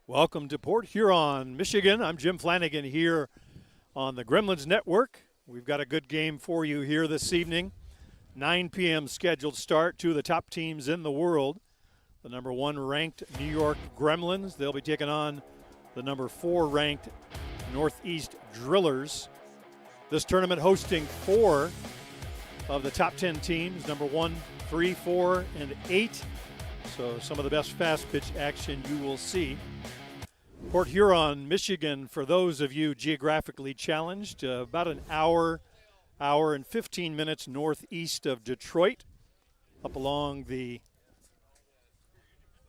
Welcome to Port Huron, Michigan. I'm Jim Flanagan here on the Gremlins Network. We've got a good game for you here this evening. 9 p.m. scheduled start. Two of the top teams in the world. The number 1 ranked New York Gremlins. They'll be taking on the number 4 ranked Northeast Drillers. This tournament hosting 4 of the top 10 teams, number 1, 3, 4, and 8. So some of the best fast pitch action you will see. Port Huron, Michigan, for those of you geographically challenged, about an hour and 15 minutes northeast of Detroit, up along the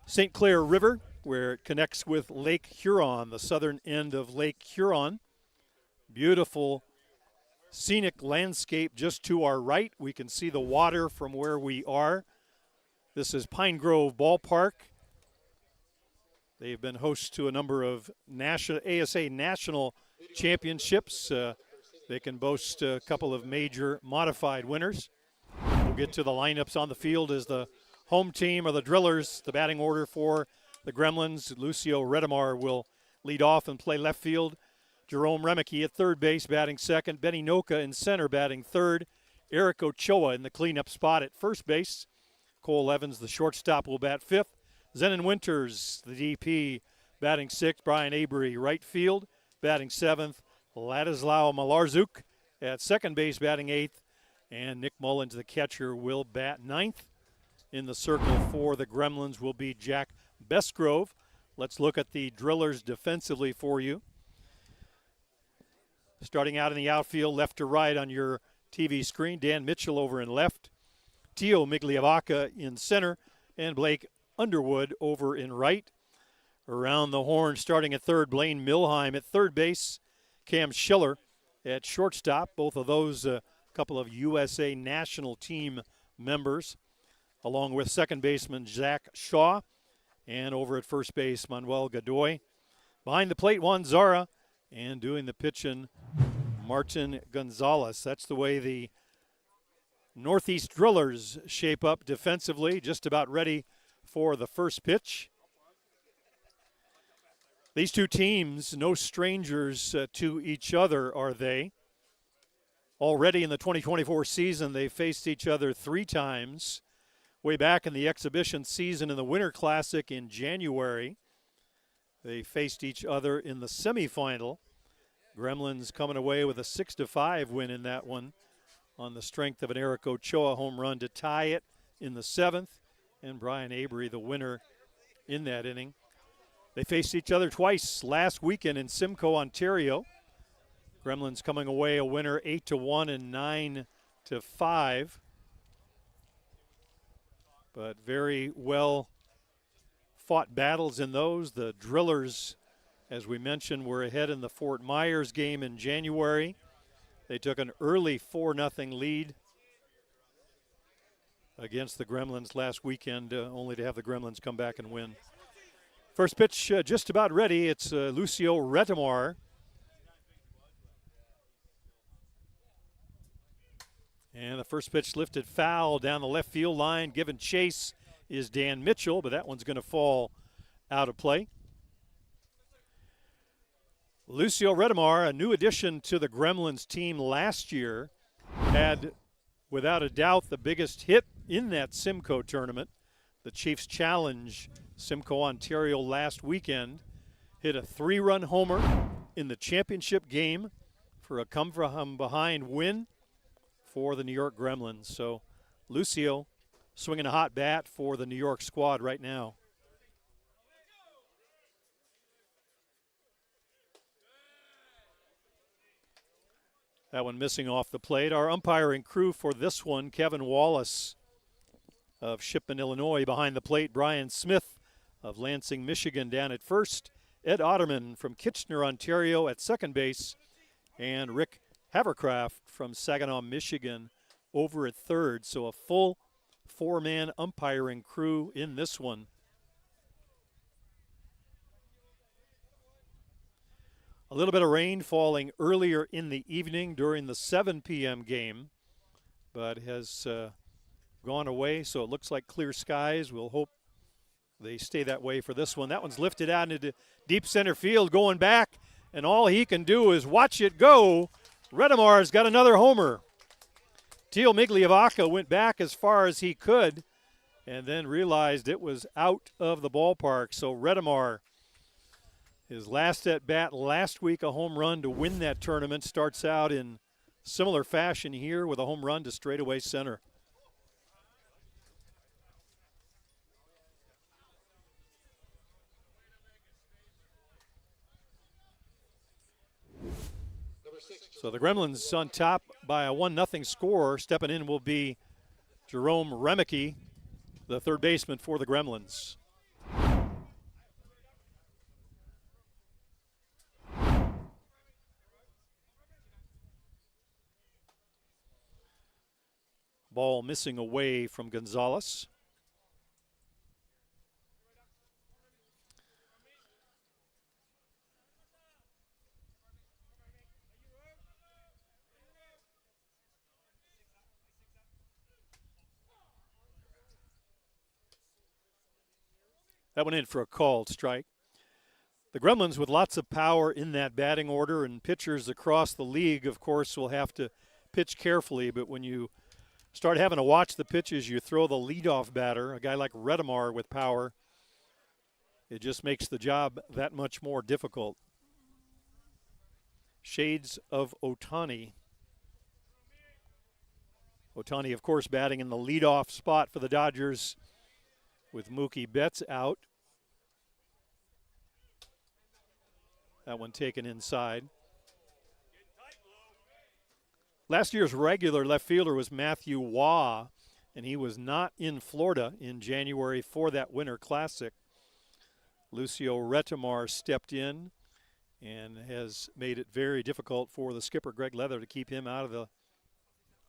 St. Clair River, where it connects with Lake Huron, the southern end of Lake Huron. Beautiful scenic landscape just to our right. We can see the water from where we are. This is Pine Grove Ballpark. They've been host to a number of ASA national championships. They can boast a couple of major modified winners. We'll get to the lineups on the field as the home team or the Drillers. The batting order for the Gremlins. Lucio Redemar will lead off and play left field. Jerome Remeke at third base batting second. Benny Noka in center batting third. Eric Ochoa in the cleanup spot at first base. Cole Evans, the shortstop, will bat fifth. Zenon Winters, the DP, batting sixth. Brian Avery, right field, batting seventh. Ladislao Malarzuk at second base, batting eighth. And Nick Mullins, the catcher, will bat ninth. In the circle for the Gremlins will be Jack Besgrove. Let's look at the Drillers defensively for you. Starting out in the outfield, left to right on your TV screen, Dan Mitchell over in left. Tio Migliavaca in center, and Blake Underwood over in right. Around the horn, starting at third, Blaine Milheim at third base. Cam Schiller at shortstop. Both of those a couple of USA national team members, along with second baseman Zach Shaw. And over at first base, Manuel Godoy. Behind the plate, Juan Zara. And doing the pitching, Martin Gonzalez. That's the way the Northeast Drillers shape up defensively, just about ready for the first pitch. These two teams, no strangers to each other, are they? Already in the 2024 season, they faced each other 3 times. Way back in the exhibition season in the Winter Classic in January, they faced each other in the semifinal. Gremlins coming away with a 6-5 win in that one on the strength of an Eric Ochoa home run to tie it in the 7th. And Brian Avery, the winner in that inning. They faced each other twice last weekend in Simcoe, Ontario. Gremlins coming away a winner 8-1 and 9-5. But very well fought battles in those. The Drillers, as we mentioned, were ahead in the Fort Myers game in January. They took an early 4-0 lead against the Gremlins last weekend, only to have the Gremlins come back and win. First pitch just about ready. It's Lucio Redemar. And the first pitch lifted foul down the left field line. Given chase is Dan Mitchell, but that one's going to fall out of play. Lucio Redemar, a new addition to the Gremlins team last year, had without a doubt the biggest hit in that Simcoe tournament. The Chiefs Challenge, Simcoe, Ontario last weekend. Hit a 3-run homer in the championship game for a come-from-behind win for the New York Gremlins. So Lucio swinging a hot bat for the New York squad right now. That one missing off the plate. Our umpiring crew for this one, Kevin Wallace of Shipman, Illinois. Behind the plate, Brian Smith of Lansing, Michigan down at first. Ed Otterman from Kitchener, Ontario at second base. And Rick Havercraft from Saginaw, Michigan over at third. So a full 4-man umpiring crew in this one. A little bit of rain falling earlier in the evening during the 7 p.m. game, but has gone away, so it looks like clear skies. We'll hope They stay that way for this one. That one's lifted out into deep center field, going back, and all he can do is watch it go. Redemar's got another homer. Teal Migliavaca went back as far as he could and then realized it was out of the ballpark. So Redemar, his last at bat last week, a home run to win that tournament, starts out in similar fashion here with a home run to straightaway center. So the Gremlins on top by a 1-0 score. Stepping in will be Jerome Remeke, the third baseman for the Gremlins. Ball missing away from Gonzalez. That went in for a called strike. The Gremlins with lots of power in that batting order, and pitchers across the league, of course, will have to pitch carefully. But when you start having to watch the pitches, you throw the leadoff batter, a guy like Redemar with power. It just makes the job that much more difficult. Shades of Ohtani. Ohtani, of course, batting in the leadoff spot for the Dodgers with Mookie Betts out. That one taken inside. Last year's regular left fielder was Matthew Waugh, and he was not in Florida in January for that Winter Classic. Lucio Retemar stepped in and has made it very difficult for the skipper, Greg Leather, to keep him out of the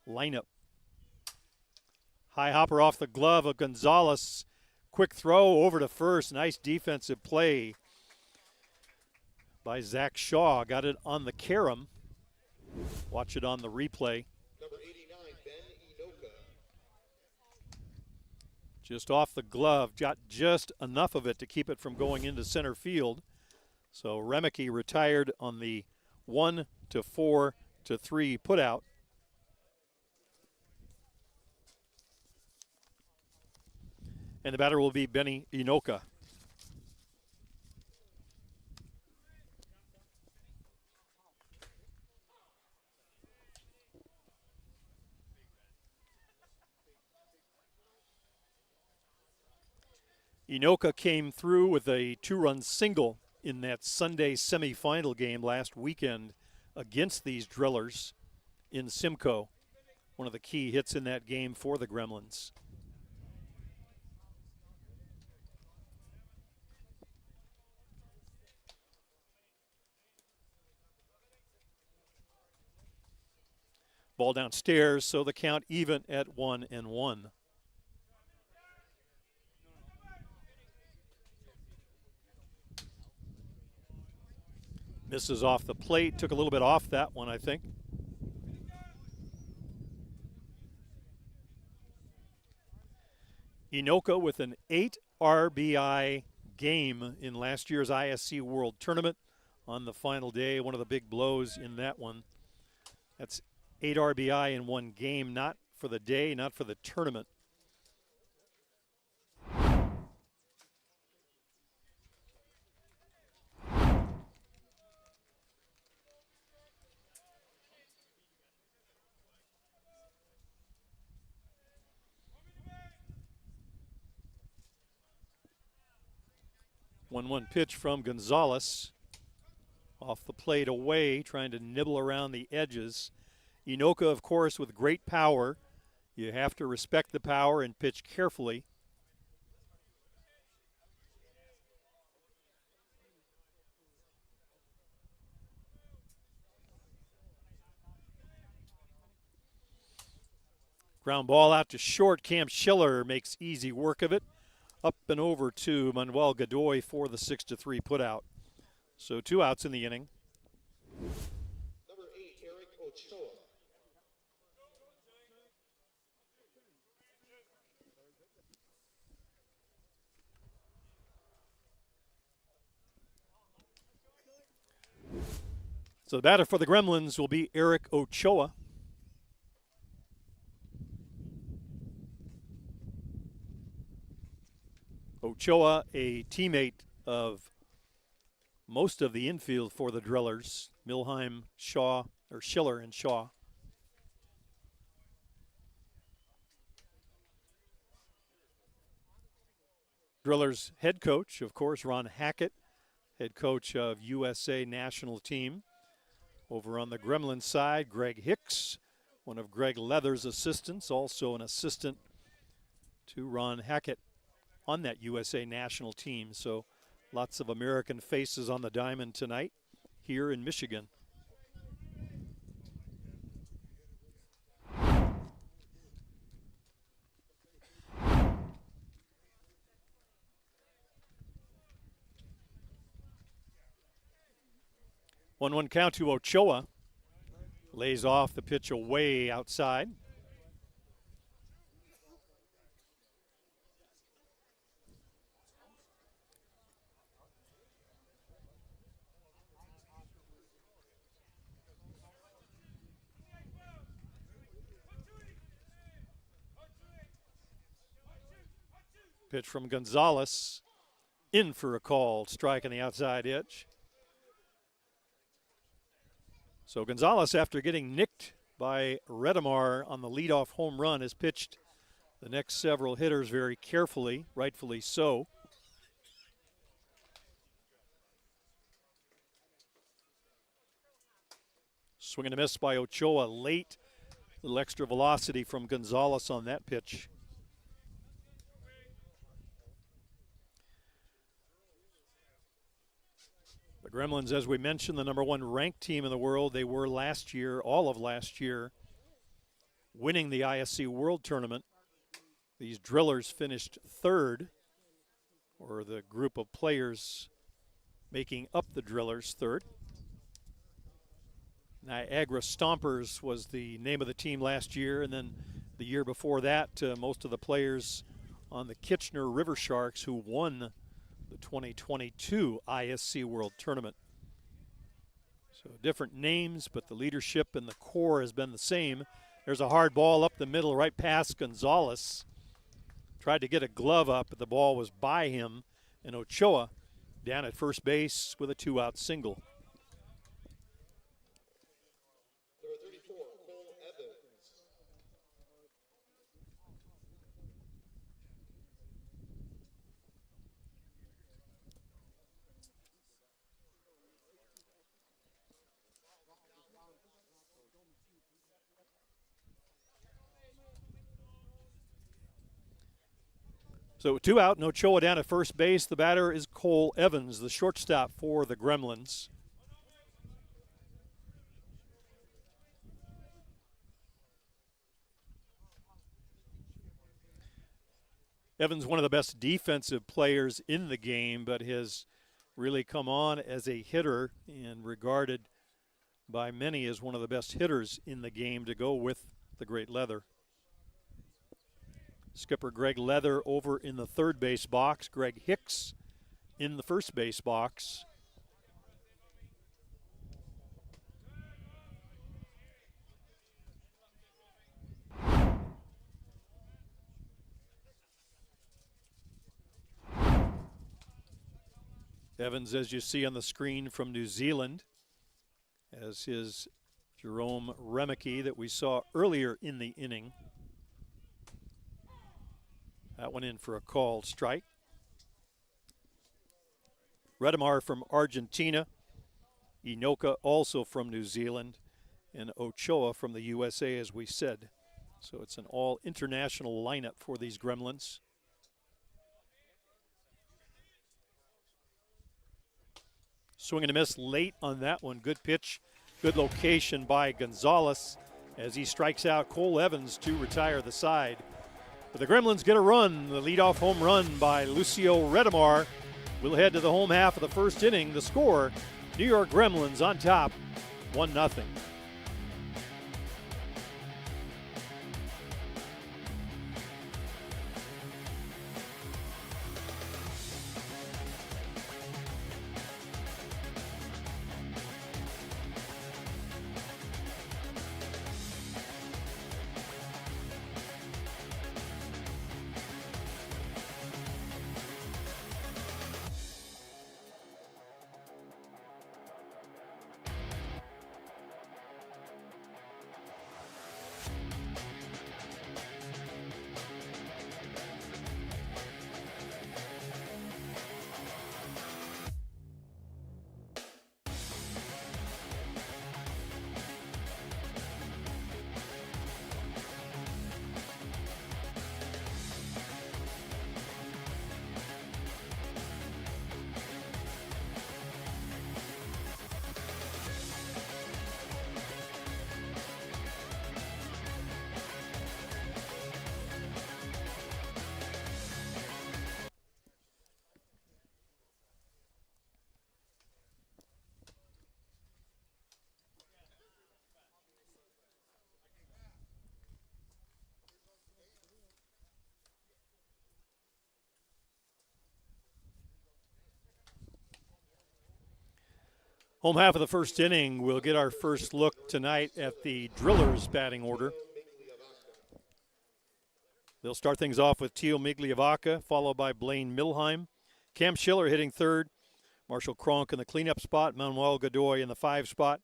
lineup. High hopper off the glove of Gonzalez. Quick throw over to first. Nice defensive play by Zach Shaw. Got it on the carom. Watch it on the replay. Number 89, Ben Inoka. Just off the glove. Got just enough of it to keep it from going into center field. So Remeke retired on the 1-4-3 putout. And the batter will be Benny Inoka. Inoka came through with a 2-run single in that Sunday semifinal game last weekend against these Drillers in Simcoe. One of the key hits in that game for the Gremlins. Ball downstairs, so the count even at 1-1. Misses off the plate, took a little bit off that one, I think. Inoka with an 8 RBI game in last year's ISC World Tournament on the final day. One of the big blows in that one. That's 8 RBI in one game, not for the day, not for the tournament. One pitch from Gonzalez. Off the plate away, trying to nibble around the edges. Inoka, of course, with great power. You have to respect the power and pitch carefully. Ground ball out to short. Cam Schiller makes easy work of it. Up and over to Manuel Godoy for the 6-3 putout. So 2 outs in the inning. Number 8, Eric Ochoa. So the batter for the Gremlins will be Eric Ochoa. Ochoa, a teammate of most of the infield for the Drillers, Milheim, Shaw, or Schiller and Shaw. Drillers head coach, of course, Ron Hackett, head coach of USA national team. Over on the Gremlin side, Greg Hicks, one of Greg Leather's assistants, also an assistant to Ron Hackett on that USA national team. So lots of American faces on the diamond tonight here in Michigan. One count to Ochoa. Lays off the pitch away outside. Pitch from Gonzalez, in for a call, strike on the outside edge. So Gonzalez, after getting nicked by Redemar on the leadoff home run, has pitched the next several hitters very carefully, rightfully so. Swing and a miss by Ochoa late. A little extra velocity from Gonzalez on that pitch. The Gremlins, as we mentioned, the #1 ranked team in the world. They were last year, all of last year, winning the ISC World Tournament. These Drillers finished third, or the group of players making up the Drillers third. Niagara Stompers was the name of the team last year, and then the year before that, most of the players on the Kitchener River Sharks who won the 2022 ISC World Tournament. So different names, but the leadership and the core has been the same. There's a hard ball up the middle, right past Gonzalez. Tried to get a glove up, but the ball was by him, and Ochoa down at first base with a 2-out single. Number 34, Cole Evans. So 2 out, and Ochoa down at first base. The batter is Cole Evans, the shortstop for the Gremlins. Evans, one of the best defensive players in the game, but has really come on as a hitter and regarded by many as one of the best hitters in the game to go with the great Leather. Skipper Greg Leather over in the third base box. Greg Hicks in the first base box. Evans, as you see on the screen, from New Zealand, as his Jerome Remeke that we saw earlier in the inning. That one in for a called strike. Redemar from Argentina. Inoka also from New Zealand. And Ochoa from the USA, as we said. So it's an all-international lineup for these Gremlins. Swing and a miss late on that one. Good pitch, good location by Gonzalez as he strikes out Cole Evans to retire the side. But the Gremlins get a run. The leadoff home run by Lucio Redemar will head to the home half of the first inning. The score, New York Gremlins on top, 1-0. Home half of the first inning, we'll get our first look tonight at the Drillers batting order. They'll start things off with Tio Migliavaca, followed by Blaine Milheim. Cam Schiller hitting third. Marshall Cronk in the cleanup spot. Manuel Godoy in the 5 spot.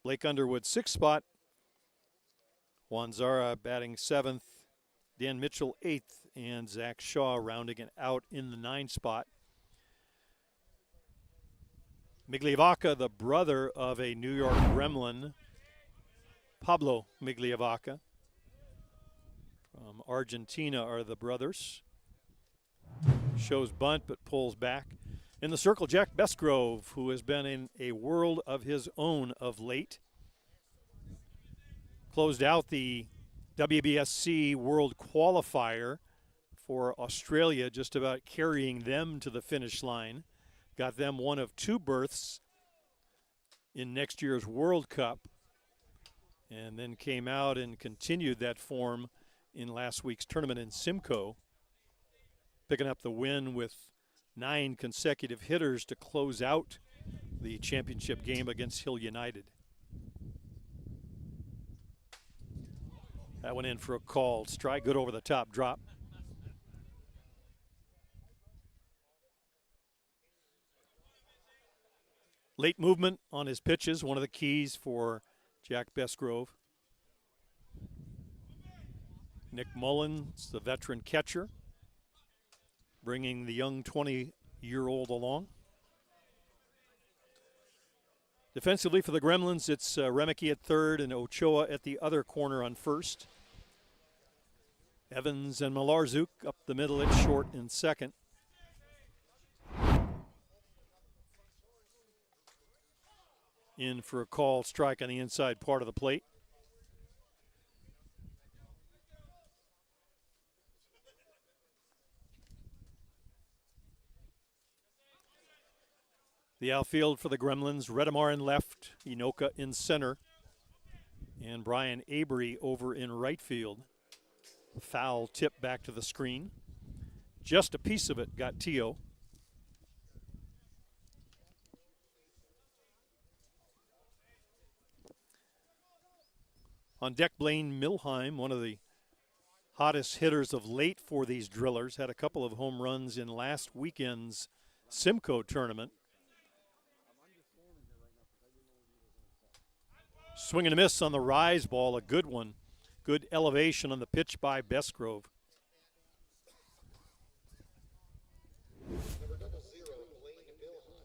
Blake Underwood 6 spot. Juan Zara batting 7th. Dan Mitchell 8th. And Zach Shaw rounding it out in the 9 spot. Migliavaca, the brother of a New York Gremlin, Pablo Migliavaca. From Argentina are the brothers. Shows bunt but pulls back. In the circle, Jack Besgrove, who has been in a world of his own of late. Closed out the WBSC World Qualifier for Australia, just about carrying them to the finish line. Got them one of 2 berths in next year's World Cup, and then came out and continued that form in last week's tournament in Simcoe, picking up the win with 9 consecutive hitters to close out the championship game against Hill United. That went in for a called strike, good over the top drop. Late movement on his pitches, one of the keys for Jack Besgrove. Nick Mullins, the veteran catcher, bringing the young 20-year-old along. Defensively for the Gremlins, it's Remeke at third and Ochoa at the other corner on first. Evans and Malarzuk up the middle at short and second. In for a call strike on the inside part of the plate. The outfield for the Gremlins, Redemar in left, Inoka in center, and Brian Avery over in right field. Foul tip back to the screen. Just a piece of it got Tio. On deck, Blaine Milheim, one of the hottest hitters of late for these Drillers, had a couple of home runs in last weekend's Simcoe tournament. Swing and a miss on the rise ball, a good one. Good elevation on the pitch by Besgrove. Number 00, Blaine Milheim.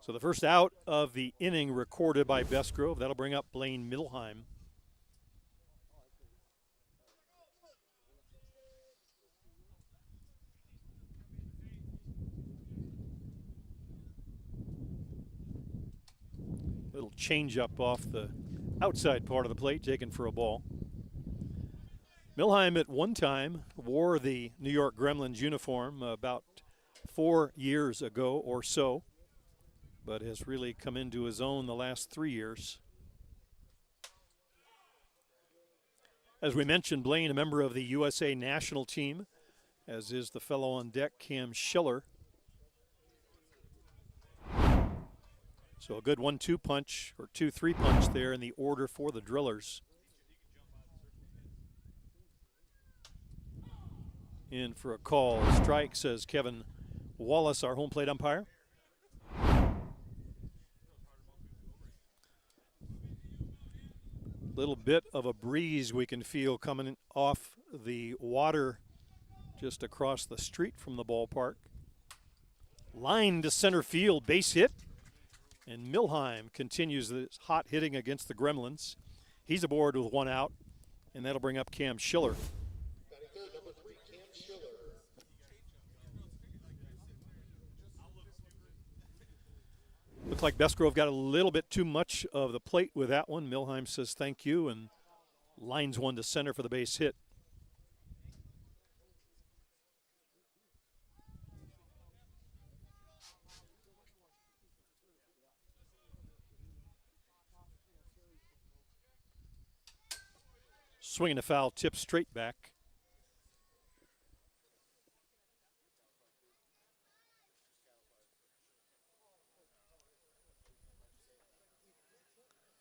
So the first out of the inning recorded by Besgrove. That'll bring up Blaine Milheim. Little changeup off the outside part of the plate, taken for a ball. Milheim at one time wore the New York Gremlins uniform about 4 years ago or so, but has really come into his own the last 3 years. As we mentioned, Blaine, a member of the USA national team, as is the fellow on deck, Cam Schiller. So a good 1-2 punch, or 2-3 punch there in the order for the Drillers. In for a call. Strike, says Kevin Wallace, our home plate umpire. Little bit of a breeze we can feel coming off the water just across the street from the ballpark. Line to center field, base hit. And Milheim continues this hot hitting against the Gremlins. He's aboard with 1 out, and that'll bring up Cam Schiller. Batting third, number 3, Cam Schiller. Looks like Besgrove got a little bit too much of the plate with that one. Milheim says thank you and lines one to center for the base hit. Swinging a foul, tip straight back.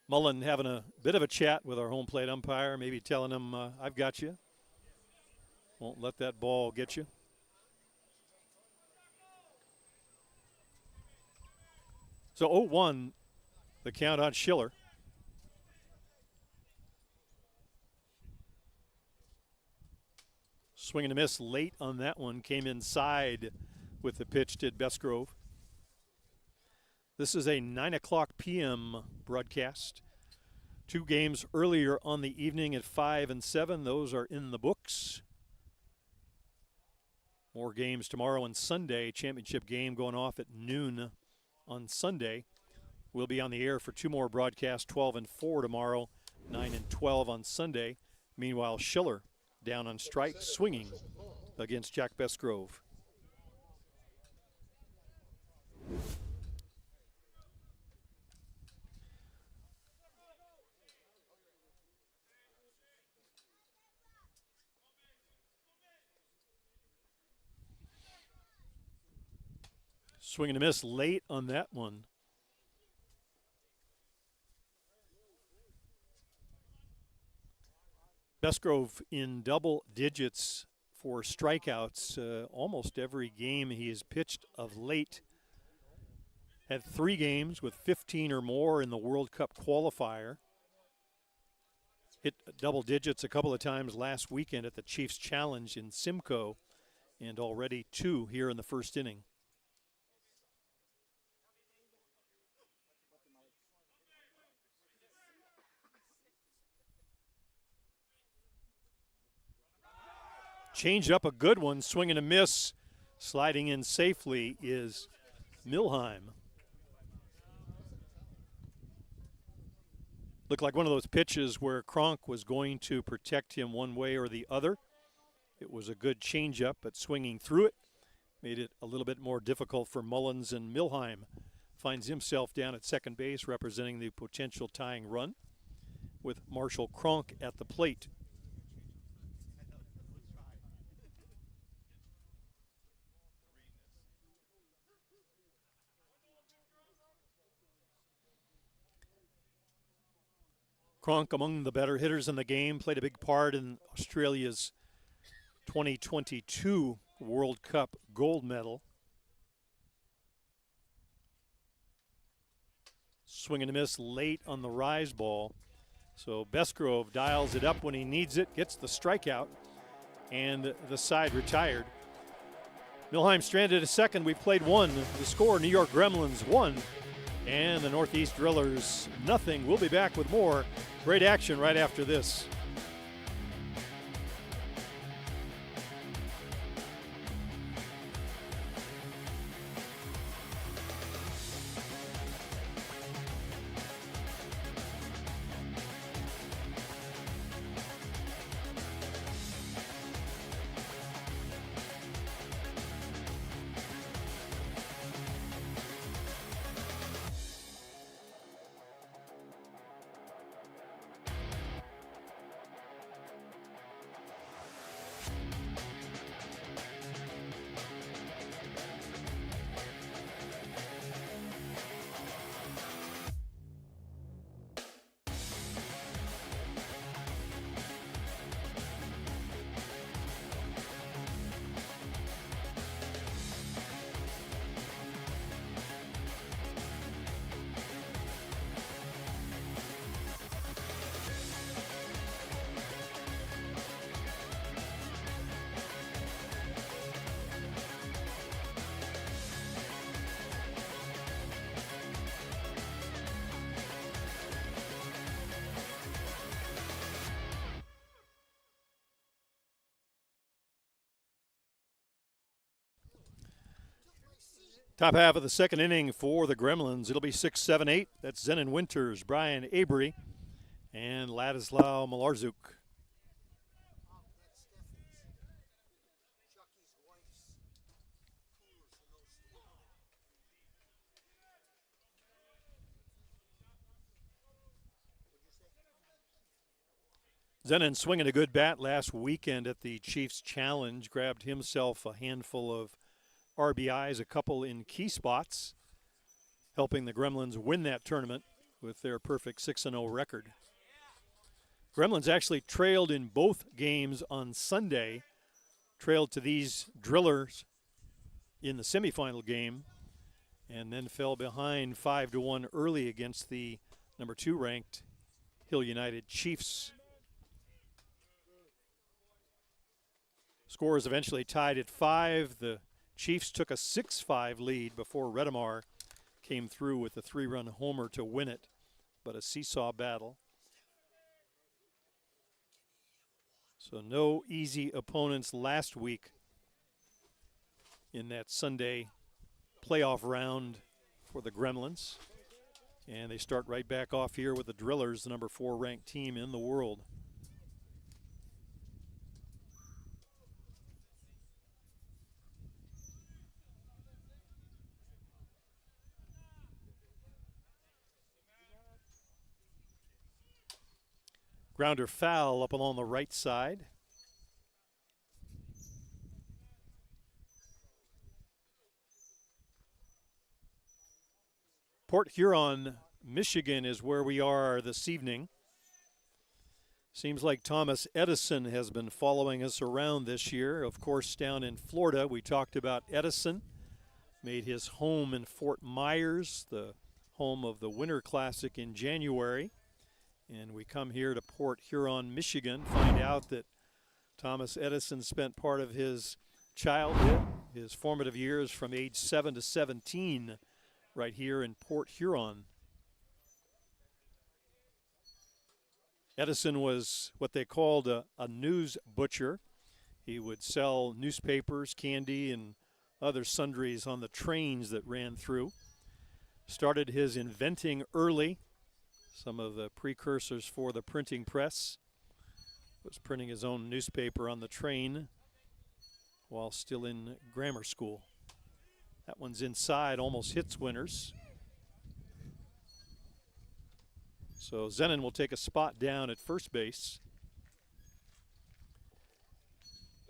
Mullen having a bit of a chat with our home plate umpire, maybe telling him, I've got you. Won't let that ball get you. So 0-1, the count on Schiller. Swing and a miss late on that one. Came inside with the pitch, did Besgrove. This is a 9 o'clock p.m. broadcast. 2 games earlier on the evening at 5 and 7. Those are in the books. More games tomorrow and Sunday. Championship game going off at noon on Sunday. We'll be on the air for 2 more broadcasts, 12 and 4 tomorrow, 9 and 12 on Sunday. Meanwhile, Schiller down on strike, swinging against Jack Besgrove. Swing and a miss late on that one. Besgrove in double digits for strikeouts almost every game he has pitched of late. Had 3 games with 15 or more in the World Cup qualifier. Hit double digits a couple of times last weekend at the Chiefs Challenge in Simcoe, and already 2 here in the first inning. Change up, a good one, swing and a miss. Sliding in safely is Milheim. Looked like one of those pitches where Cronk was going to protect him one way or the other. It was a good changeup, but swinging through it made it a little bit more difficult for Mullins, and Milheim finds himself down at second base representing the potential tying run with Marshall Cronk at the plate. Cronk, among the better hitters in the game, played a big part in Australia's 2022 World Cup gold medal. Swing and a miss late on the rise ball. So Besgrove dials it up when he needs it, gets the strikeout, and the side retired. Milheim stranded at second. We played 1. The score, New York Gremlins 1 and the Northeast Drillers nothing. We'll be back with more great action right after this. Top half of the second inning for the Gremlins. It'll be 6, 7, 8. That's Zenon Winters, Brian Avery, and Ladislav Malarczuk. Zenon swinging a good bat last weekend at the Chiefs Challenge, grabbed himself a handful of RBIs, a couple in key spots, helping the Gremlins win that tournament with their perfect 6-0 record. Gremlins actually trailed in both games on Sunday, trailed to these drillers in the semifinal game, and then fell behind 5-1 early against the number 2 ranked Hill United Chiefs. Scores eventually tied at 5. The Chiefs took a 6-5 lead before Redemar came through with a 3-run homer to win it, but a seesaw battle. So no easy opponents last week in that Sunday playoff round for the Gremlins. And they start right back off here with the Drillers, the number 4 ranked team in the world. Grounder foul up along the right side. Port Huron, Michigan is where we are this evening. Seems like Thomas Edison has been following us around this year. Of course, down in Florida, we talked about Edison. Made his home in Fort Myers, the home of the Winter Classic in January. And we come here to Port Huron, Michigan, find out that Thomas Edison spent part of his childhood, his formative years from age 7 to 17 right here in Port Huron. Edison was what they called a news butcher. He would sell newspapers, candy, and other sundries on the trains that ran through. Started his inventing early. Some of the precursors for the printing press. Was printing his own newspaper on the train while still in grammar school. That one's inside, almost hits Winters. So Zenon will take a spot down at first base.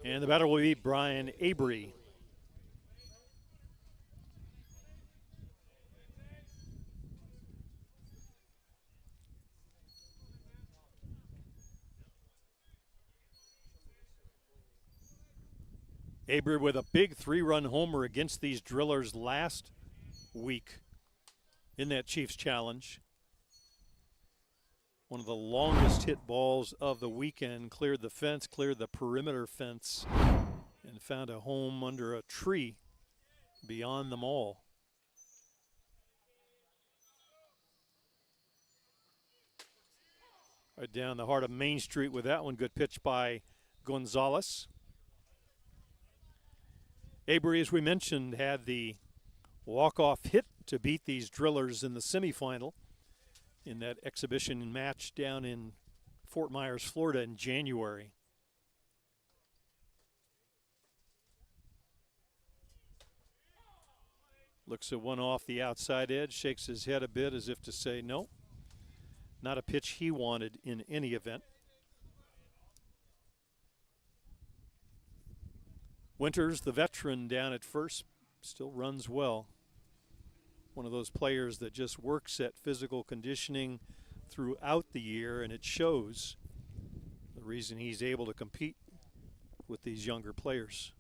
And the batter will be Brian Avery. Avery with a big 3-run homer against these Drillers last week in that Chiefs challenge. One of the longest hit balls of the weekend, cleared the fence, cleared the perimeter fence, and found a home under a tree beyond them all. Right down the heart of Main Street with that one. Good pitch by Gonzalez. Avery, as we mentioned, had the walk-off hit to beat these Drillers in the semifinal in that exhibition match down in Fort Myers, Florida in January. Looks at one off the outside edge, shakes his head a bit as if to say no, not a pitch he wanted in any event. Winters, the veteran down at first, still runs well. One of those players that just works at physical conditioning throughout the year, and it shows. The reason he's able to compete with these younger players.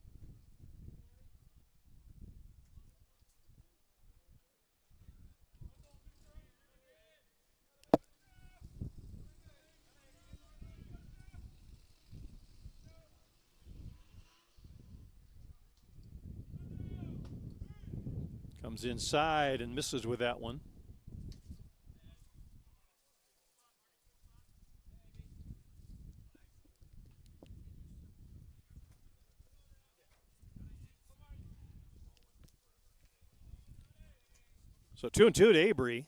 Comes inside and misses with that one. So 2-2 to Avery.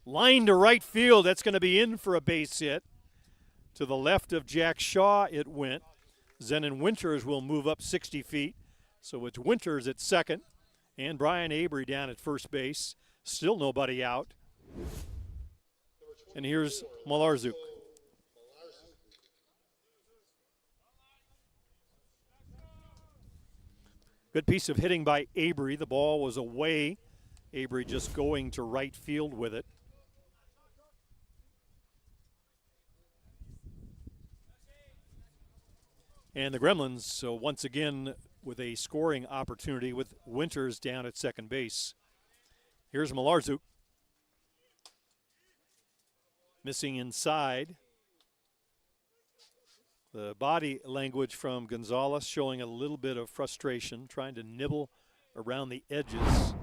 Line to right field. That's going to be in for a base hit. To the left of Jack Shaw it went. Zenon Winters will move up 60 feet. So it's Winters at second and Brian Avery down at first base. Still nobody out. And here's Malarczuk. Good piece of hitting by Avery. The ball was away Avery just going to right field with it. And the Gremlins, so once again, with a scoring opportunity with Winters down at second base. Here's Malarczuk. Missing inside. The body language from Gonzalez showing a little bit of frustration, trying to nibble around the edges.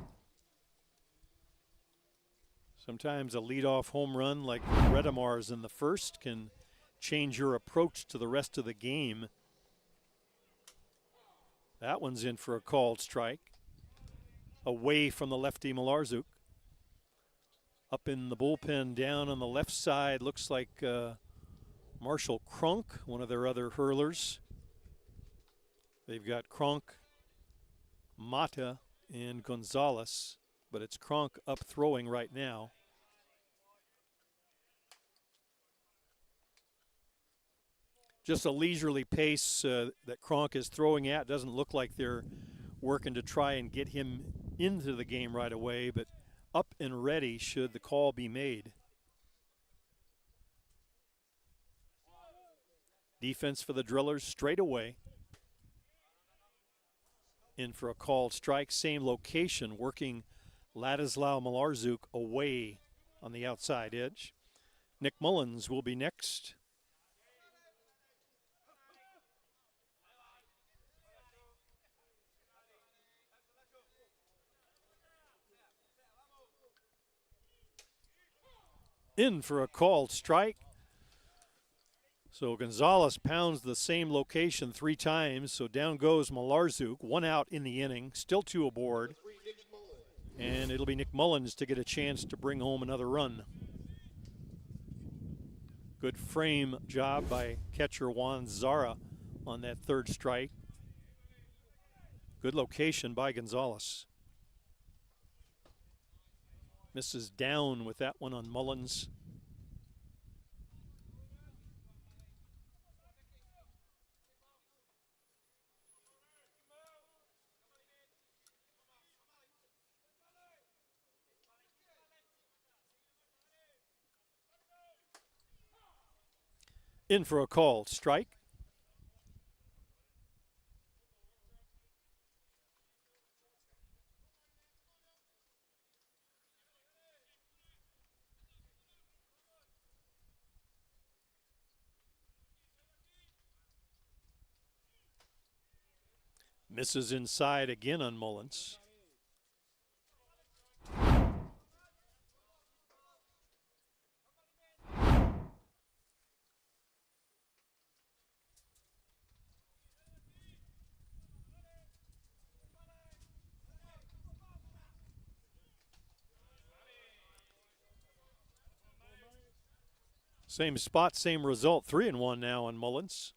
Sometimes a leadoff home run like Redemar's in the first can change your approach to the rest of the game. That one's in for a called strike. Away from the lefty Malarczuk. Up in the bullpen down on the left side, looks like Marshall Cronk, one of their other hurlers. They've got Cronk, Mata, and Gonzalez, but it's Cronk up throwing right now. Just a leisurely pace that Cronk is throwing at. Doesn't look like they're working to try and get him into the game right away, but up and ready should the call be made. Defense for the Drillers straight away. In for a called strike, same location, working Ladislao Malarczuk away on the outside edge. Nick Mullins will be next. In for a called strike. So Gonzalez pounds the same location 3 times. So down goes Malarczuk. 1 out in the inning. Still 2 aboard. And it'll be Nick Mullins to get a chance to bring home another run. Good frame job by catcher Juan Zara on that 3rd strike. Good location by Gonzalez. Misses down with that one on Mullins. In for a called strike. Misses inside again on Mullins. Same spot, same result. 3-1 now on Mullins.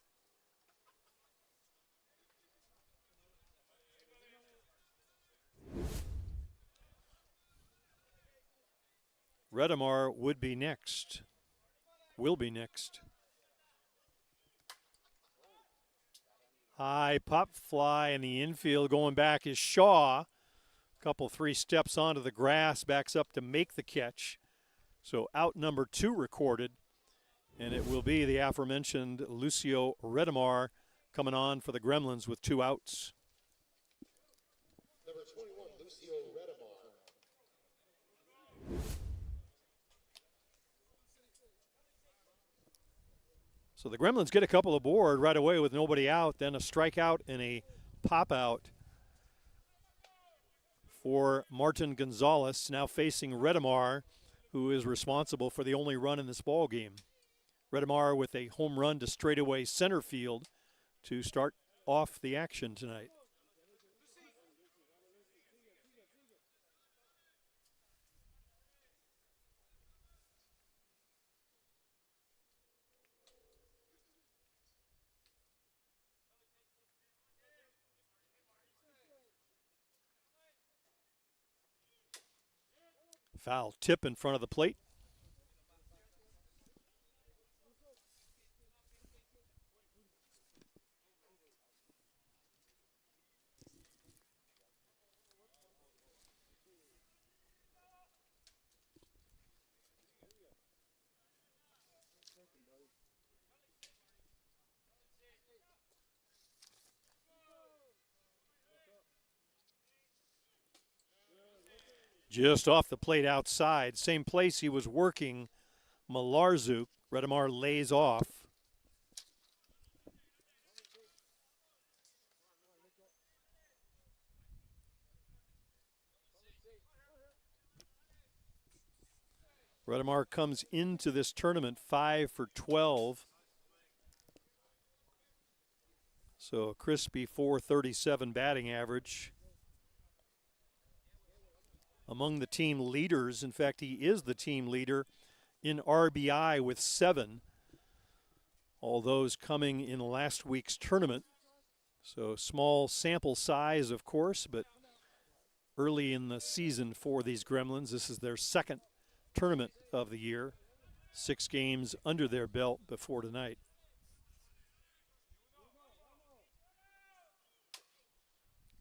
Redemar would be next. Will be next. High pop fly in the infield. Going back is Shaw. Couple 3 steps onto the grass. Backs up to make the catch. So out number 2 recorded. And it will be the aforementioned Lucio Redemar coming on for the Gremlins with 2 outs. Number 21, Lucio Redemar. So the Gremlins get a couple aboard right away with nobody out, then a strikeout and a pop out for Martin Gonzalez, now facing Redemar, who is responsible for the only run in this ball game. Redemar with a home run to straightaway center field to start off the action tonight. Foul tip in front of the plate. Just off the plate outside. Same place he was working Malarczuk. Redemar lays off. Redemar comes into this tournament 5 for 12. So a crispy .437 batting average. Among the team leaders, in fact, he is the team leader in RBI with 7. All those coming in last week's tournament. So small sample size, of course, but early in the season for these Gremlins. This is their second tournament of the year. 6 games under their belt before tonight.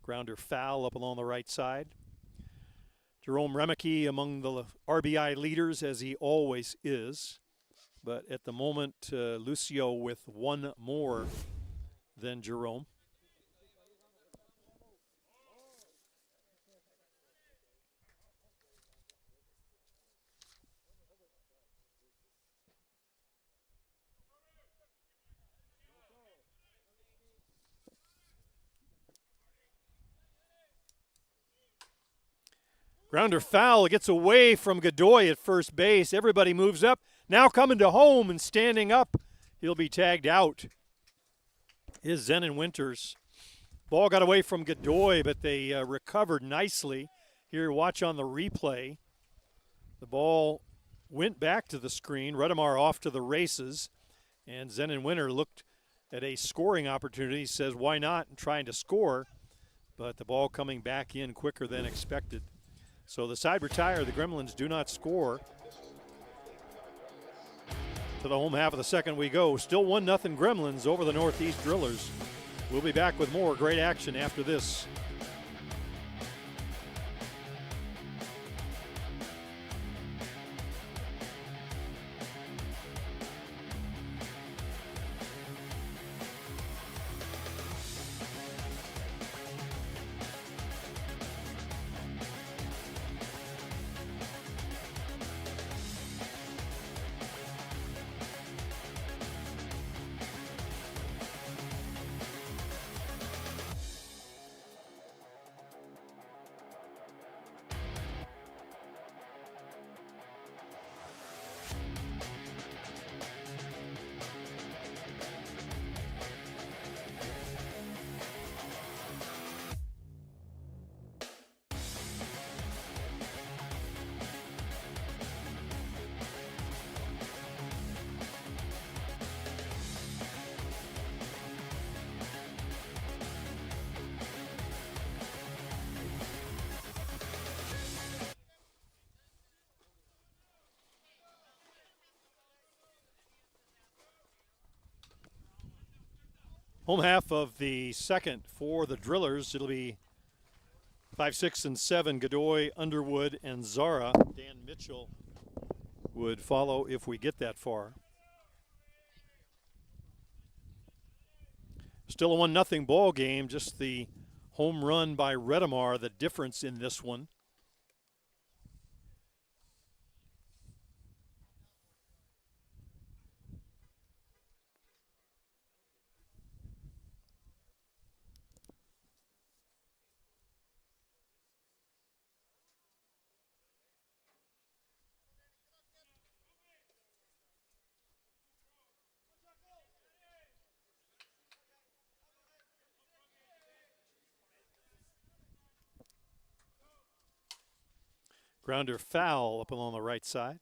Grounder foul up along the right side. Jerome Remeke among the RBI leaders, as he always is. But at the moment, Lucio with 1 more than Jerome. Grounder foul, gets away from Godoy at first base. Everybody moves up. Now coming to home and standing up. He'll be tagged out. Is Zenon Winters. Ball got away from Godoy, but they recovered nicely. Here, watch on the replay. The ball went back to the screen. Redemar off to the races. And Zenon Winter looked at a scoring opportunity. Says, why not? And trying to score. But the ball coming back in quicker than expected. So the side retire. The Gremlins do not score. To the home half of the second we go. Still 1-0 Gremlins over the Northeast Drillers. We'll be back with more great action after this. Home half of the second for the Drillers. It'll be 5, 6, and 7. Godoy, Underwood, and Zara. Dan Mitchell would follow if we get that far. Still a 1-0 ball game. Just the home run by Redemar, the difference in this one. Grounder foul up along the right side.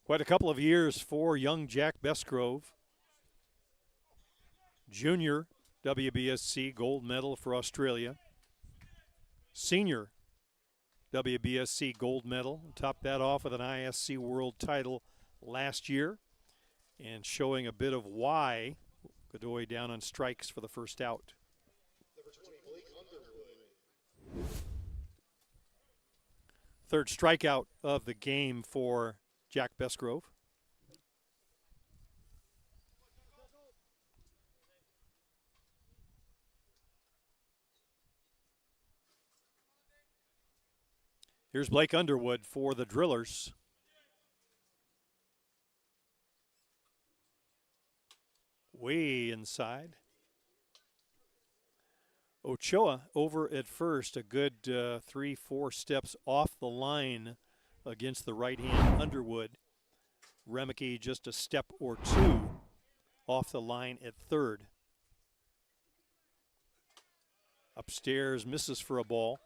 Quite a couple of years for young Jack Besgrove. Junior WBSC gold medal for Australia. Senior WBSC gold medal. Topped that off with an ISC world title last year. And showing a bit of why. Godoy down on strikes for the first out. Number 20, Blake Underwood. Third strikeout of the game for Jack Besgrove. Here's Blake Underwood for the Drillers. Way inside. Ochoa over at first, a good 3-4 steps off the line against the right-hand Underwood. Remeke just a step or two off the line at third. Upstairs, misses for a ball.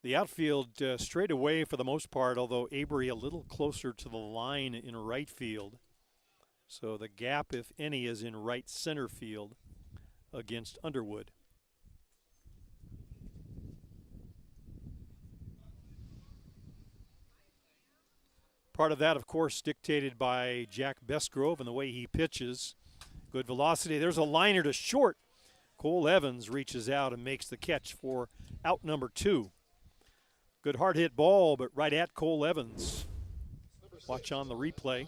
The outfield straight away for the most part, although Avery a little closer to the line in right field. So the gap, if any, is in right center field against Underwood. Part of that, of course, dictated by Jack Besgrove and the way he pitches. Good velocity. There's a liner to short. Cole Evans reaches out and makes the catch for out number 2. Good hard hit ball, but right at Cole Evans. Watch on the replay.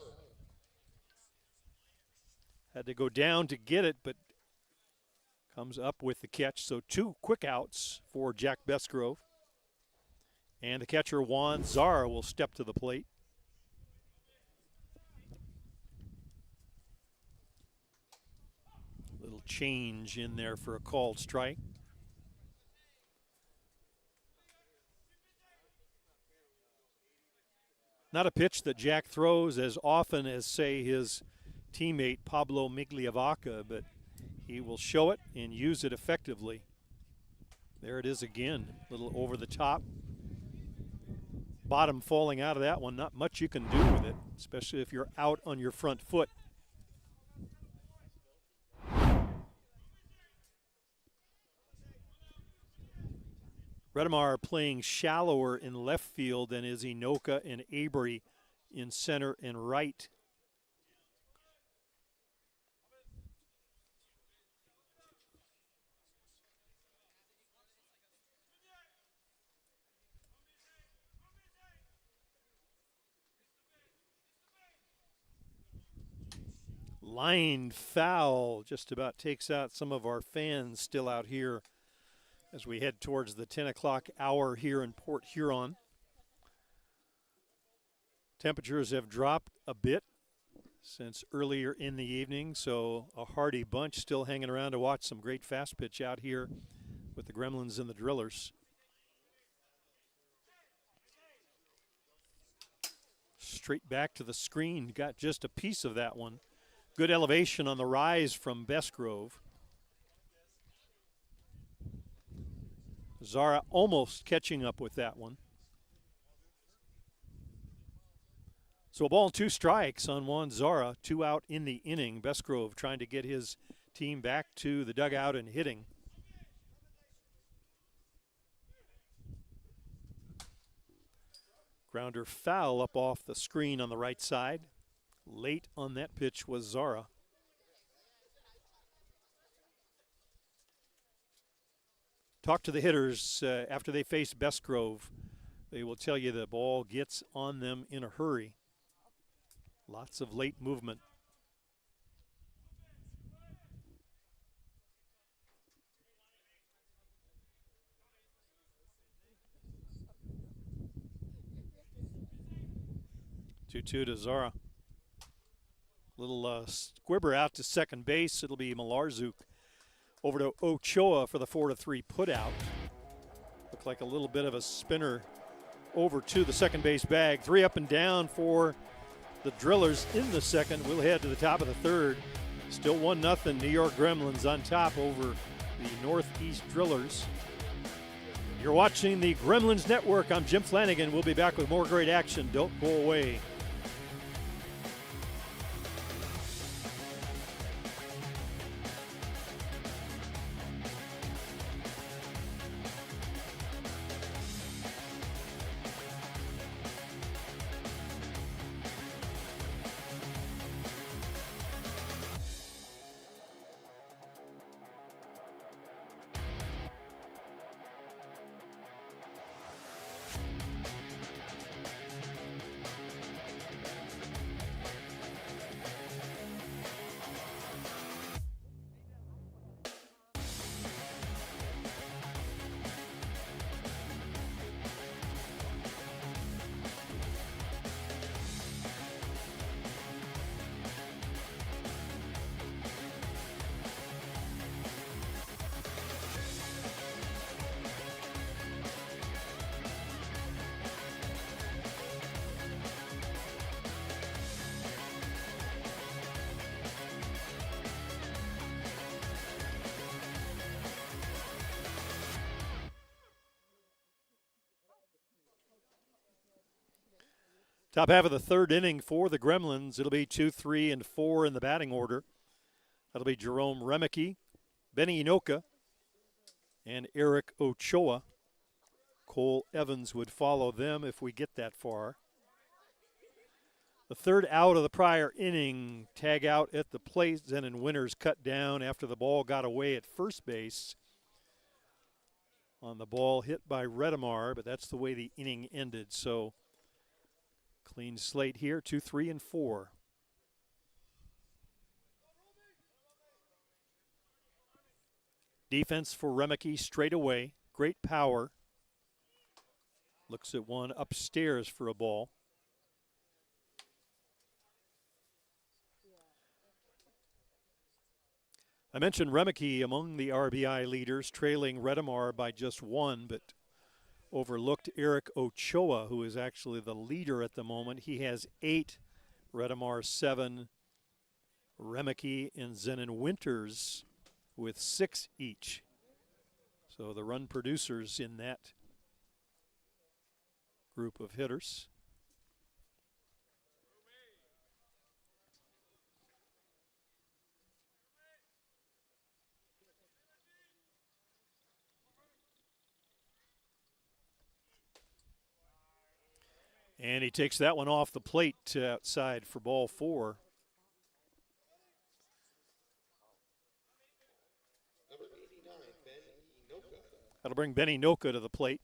Had to go down to get it, but comes up with the catch. So 2 quick outs for Jack Besgrove. And the catcher, Juan Zara, will step to the plate. Little change in there for a called strike. Not a pitch that Jack throws as often as, say, his teammate Pablo Migliavaca, but he will show it and use it effectively. There it is again, a little over the top. Bottom falling out of that one, not much you can do with it, especially if you're out on your front foot. Redemar playing shallower in left field than is Inoka and Avery in center and right. Line foul just about takes out some of our fans still out here as we head towards the 10 o'clock hour here in Port Huron. Temperatures have dropped a bit since earlier in the evening, so a hearty bunch still hanging around to watch some great fast pitch out here with the Gremlins and the Drillers. Straight back to the screen, got just a piece of that one. Good elevation on the rise from Besgrove. Zara almost catching up with that one. So a ball and 2 strikes on Juan Zara, 2 out in the inning. Besgrove trying to get his team back to the dugout and hitting. Grounder foul up off the screen on the right side. Late on that pitch was Zara. Talk to the hitters after they face Besgrove. They will tell you the ball gets on them in a hurry. Lots of late movement. Two to Zara. Little squibber out to second base. It'll be Malarczuk. Over to Ochoa for the 4-3 putout. Looked like a little bit of a spinner over to the second base bag. 3 up and down for the Drillers in the second. We'll head to the top of the third. Still 1-0 New York Gremlins on top over the Northeast Drillers. You're watching the Gremlins Network. I'm Jim Flanagan. We'll be back with more great action. Don't go away. Top half of the third inning for the Gremlins. It'll be 2, 3, and 4 in the batting order. That'll be Jerome Remeke, Benny Inoka, and Eric Ochoa. Cole Evans would follow them if we get that far. The third out of the prior inning, tag out at the plate. Zenon Winters cut down after the ball got away at first base on the ball hit by Redemar, but that's the way the inning ended. So clean slate here, 2, 3, and 4. Defense for Remeke straight away. Great power. Looks at one upstairs for a ball. I mentioned Remeke among the RBI leaders, trailing Redemar by just 1, but overlooked Eric Ochoa, who is actually the leader at the moment. He has 8, Redemar 7, Remeke and Zenon Winters with 6 each. So the run producers in that group of hitters. And he takes that one off the plate outside for ball 4. Number 89, Ben Inoka. That'll bring Benny Inoka to the plate.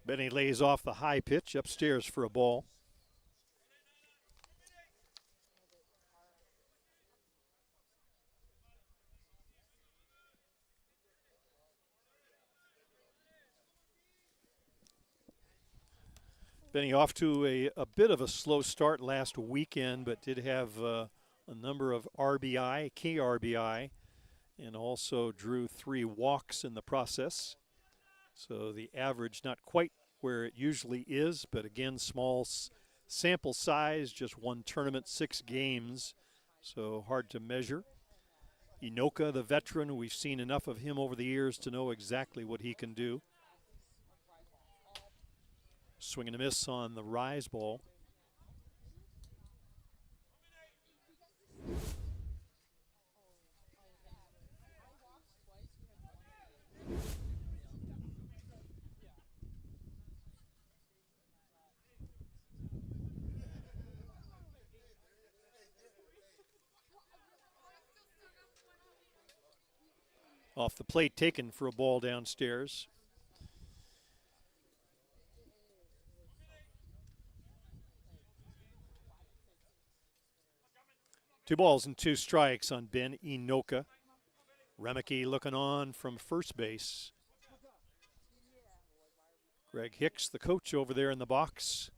Benny lays off the high pitch upstairs for a ball. Benny off to a bit of a slow start last weekend, but did have a number of RBI, key RBI, and also drew 3 walks in the process. So the average not quite where it usually is, but again, small sample size, just 1 tournament, 6 games, so hard to measure. Inoka, the veteran, we've seen enough of him over the years to know exactly what he can do. Swing and a miss on the rise ball. Off the plate, taken for a ball downstairs. Two balls and 2 strikes on Ben Inoka. Remeke looking on from first base. Greg Hicks, the coach over there in the box.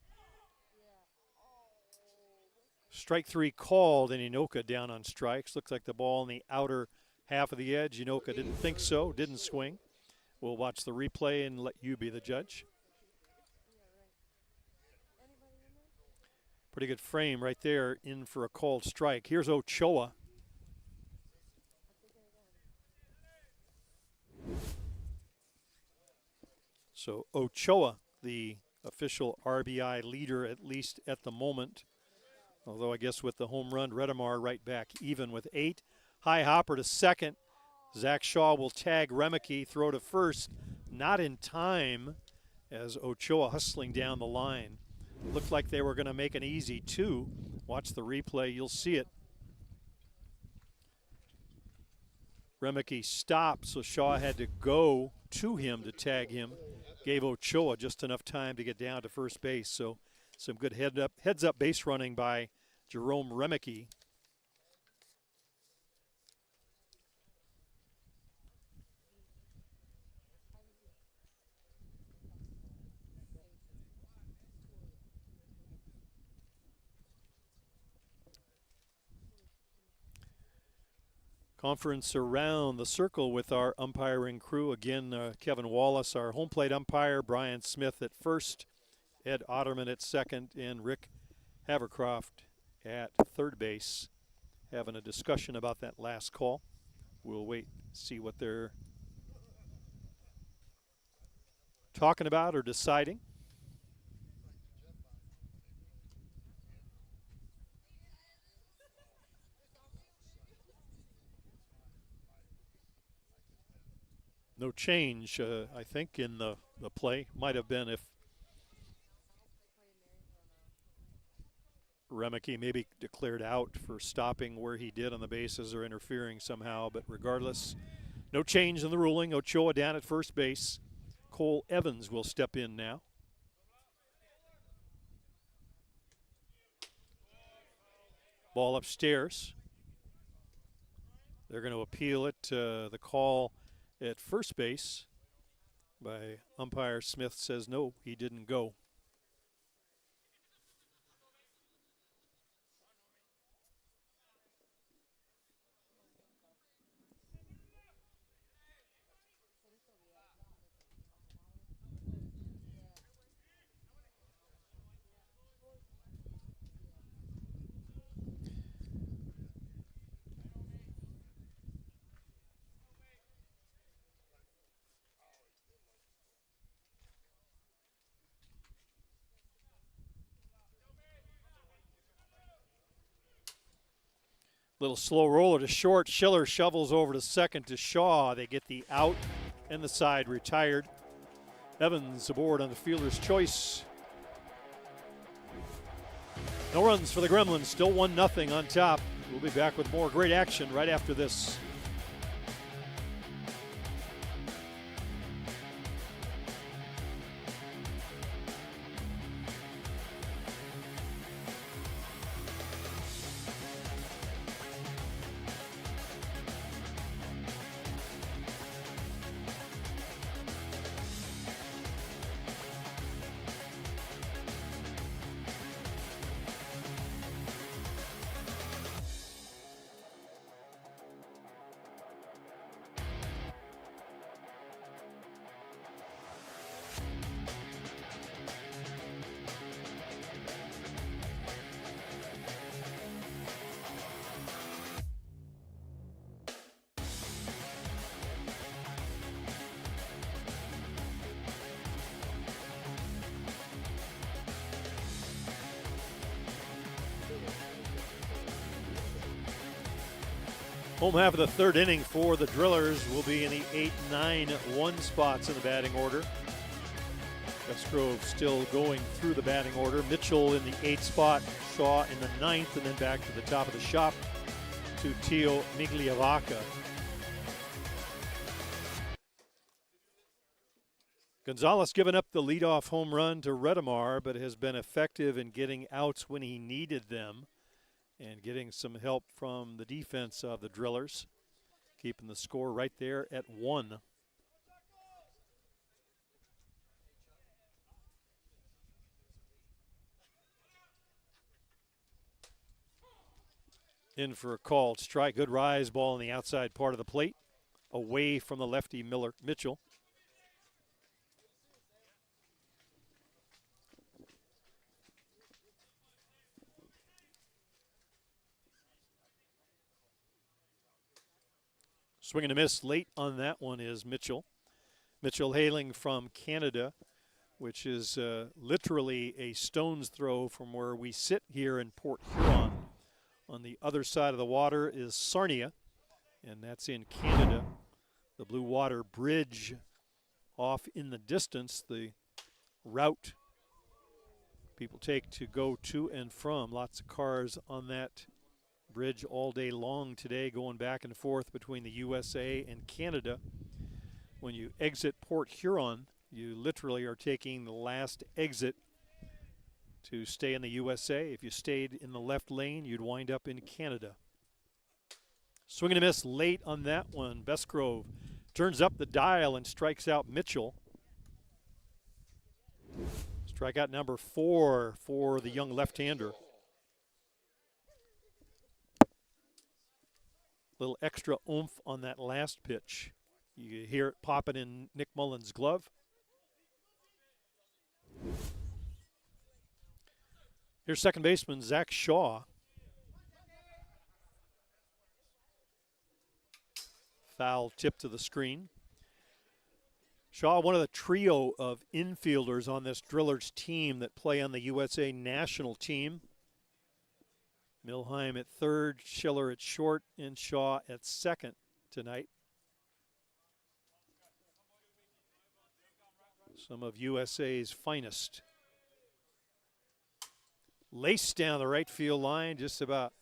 Strike 3 called, and Inoka down on strikes. Looks like the ball in the outer half of the edge. Inoka didn't think so, didn't swing. We'll watch the replay and let you be the judge. Pretty good frame right there, in for a called strike. Here's Ochoa. So Ochoa, the official RBI leader, at least at the moment. Although I guess with the home run, Redemar right back even with 8. High hopper to second. Zach Shaw will tag Remeke, throw to first. Not in time as Ochoa hustling down the line. Looked like they were going to make an easy 2. Watch the replay, you'll see it. Remeke stopped, so Shaw had to go to him to tag him. Gave Ochoa just enough time to get down to first base. So some good heads up base running by Jerome Remeke. Conference around the circle with our umpiring crew. Again, Kevin Wallace, our home plate umpire, Brian Smith at first, Ed Otterman at second, and Rick Havercroft at third base, having a discussion about that last call. We'll wait, see what they're talking about or deciding. No change, I think, in the play. Might have been if Remeke maybe declared out for stopping where he did on the bases or interfering somehow. But regardless, no change in the ruling. Ochoa down at first base. Cole Evans will step in now. Ball upstairs. They're going to appeal it. The call at first base by umpire Smith says no, he didn't go. Little slow roller to short. Schiller shovels over to second to Shaw. They get the out and the side retired. Evans aboard on the fielder's choice. No runs for the Gremlins. Still 1-0 on top. We'll be back with more great action right after this. Home half of the third inning for the Drillers will be in the 8-9-1 spots in the batting order. Besgrove still going through the batting order. Mitchell in the 8th spot, Shaw in the 9th, and then back to the top of the shop to Tio Migliavaca. Gonzalez giving up the leadoff home run to Redemar, but has been effective in getting outs when he needed them and getting some help from the defense of the Drillers, keeping the score right there at 1. In for a called strike. Good rise ball on the outside part of the plate, away from the lefty Mitchell. Swing and a miss late on that one is Mitchell. Mitchell hailing from Canada, which is literally a stone's throw from where we sit here in Port Huron. On the other side of the water is Sarnia, and that's in Canada. The Blue Water Bridge off in the distance, the route people take to go to and from. Lots of cars on that bridge all day long today, going back and forth between the USA and Canada. When you exit Port Huron, you literally are taking the last exit to stay in the USA. If you stayed in the left lane, you'd wind up in Canada. Swing and a miss late on that one. Besgrove turns up the dial and strikes out Mitchell. Strikeout number 4 for the young left-hander. Little extra oomph on that last pitch. You hear it popping in Nick Mullen's glove. Here's second baseman Zach Shaw. Foul tip to the screen. Shaw, one of the trio of infielders on this Drillers team that play on the USA national team. Milheim at third, Schiller at short, and Shaw at second tonight. Some of USA's finest. Laced down the right field line, just about